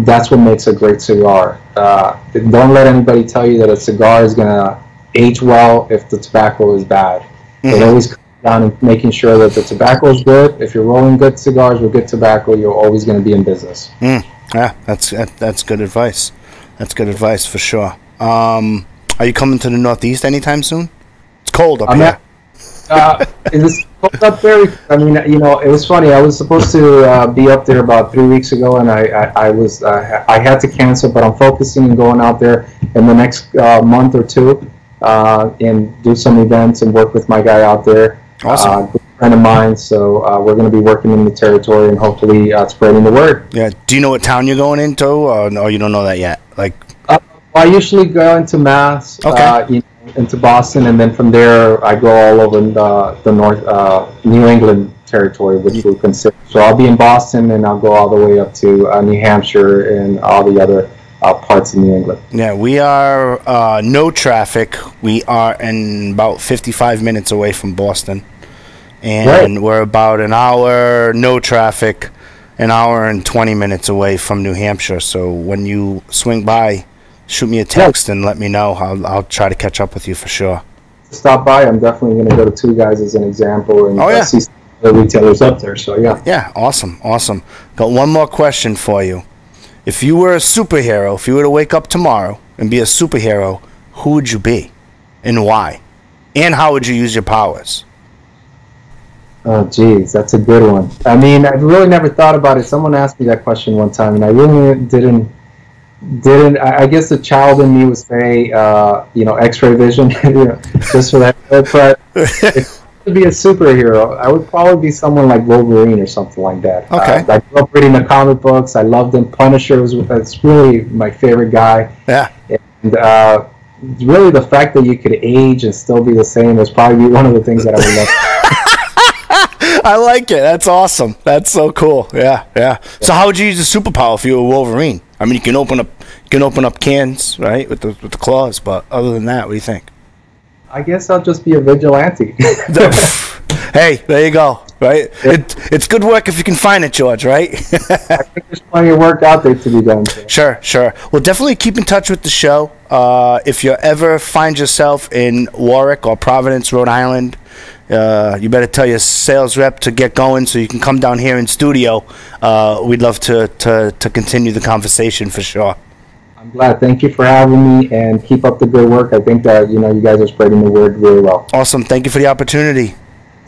that's what makes a great cigar. Don't let anybody tell you that a cigar is going to age well if the tobacco is bad. It always comes down to making sure that the tobacco is good. If you're rolling good cigars with good tobacco, you're always going to be in business. Yeah, that's good advice. That's good advice for sure. Are you coming to the Northeast anytime soon? It's cold up here. Is this cold up there? I mean, it was funny. I was supposed to be up there about 3 weeks ago, and I had to cancel. But I'm focusing on going out there in the next month or two, and do some events and work with my guy out there. Awesome. Good friend of mine. So we're going to be working in the territory and hopefully spreading the word. Yeah. Do you know what town you're going into, or no? You don't know that yet. Like, I usually go into Mass. Okay. Into Boston, and then from there I go all over the North New England territory, which we'll consider. So I'll be in Boston, and I'll go all the way up to New Hampshire and all the other parts of New England. Yeah, we are no traffic. We are in about 55 minutes away from Boston, and we're about an hour no traffic, an hour and 20 minutes away from New Hampshire. So when you swing by, shoot me a text and let me know. I'll try to catch up with you for sure. Stop by. I'm definitely going to go to Two Guys as an example and see some of the retailers up there. So yeah, awesome. Got one more question for you. If you were a superhero, if you were to wake up tomorrow and be a superhero, who would you be, and why, and how would you use your powers? Oh, geez, that's a good one. I mean, I've really never thought about it. Someone asked me that question one time, and I really didn't. I guess the child in me would say, X-ray vision, just for that. But if I would be a superhero, I would probably be someone like Wolverine or something like that. Okay. I grew up reading the comic books. I loved him. Punisher that's really my favorite guy. Yeah. And really, the fact that you could age and still be the same is probably one of the things that I would love. I like it. That's awesome. That's so cool. Yeah. So how would you use a superpower if you were Wolverine? I mean, you can open up cans, right, with the claws. But other than that, what do you think? I guess I'll just be a vigilante. Hey, there you go. Right? Yeah. It's good work if you can find it, George. Right? I think there's plenty of work out there to be done. So. Sure. Well, definitely keep in touch with the show. If you ever find yourself in Warwick or Providence, Rhode Island, you better tell your sales rep to get going so you can come down here in studio. We'd love to continue the conversation for sure. I'm glad. Thank you for having me, and keep up the good work. I think that you guys are spreading the word really well. Awesome. Thank you for the opportunity.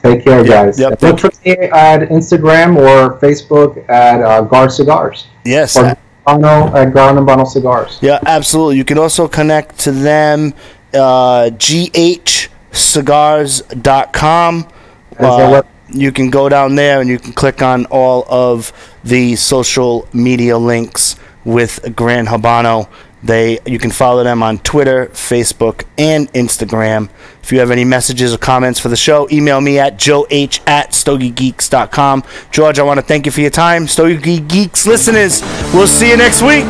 Take care, guys. Yep. Look for me at Instagram or Facebook at Gar Cigars. Yes. Or Habano at Gran and Habano Cigars. Yeah, absolutely. You can also connect to them, GHCigars.com. You can go down there and you can click on all of the social media links with Gran Habano. You can follow them on Twitter, Facebook, and Instagram. If you have any messages or comments for the show, email me at joeh@StogieGeeks.com. George, I want to thank you for your time. Stogie Geeks listeners, we'll see you next week.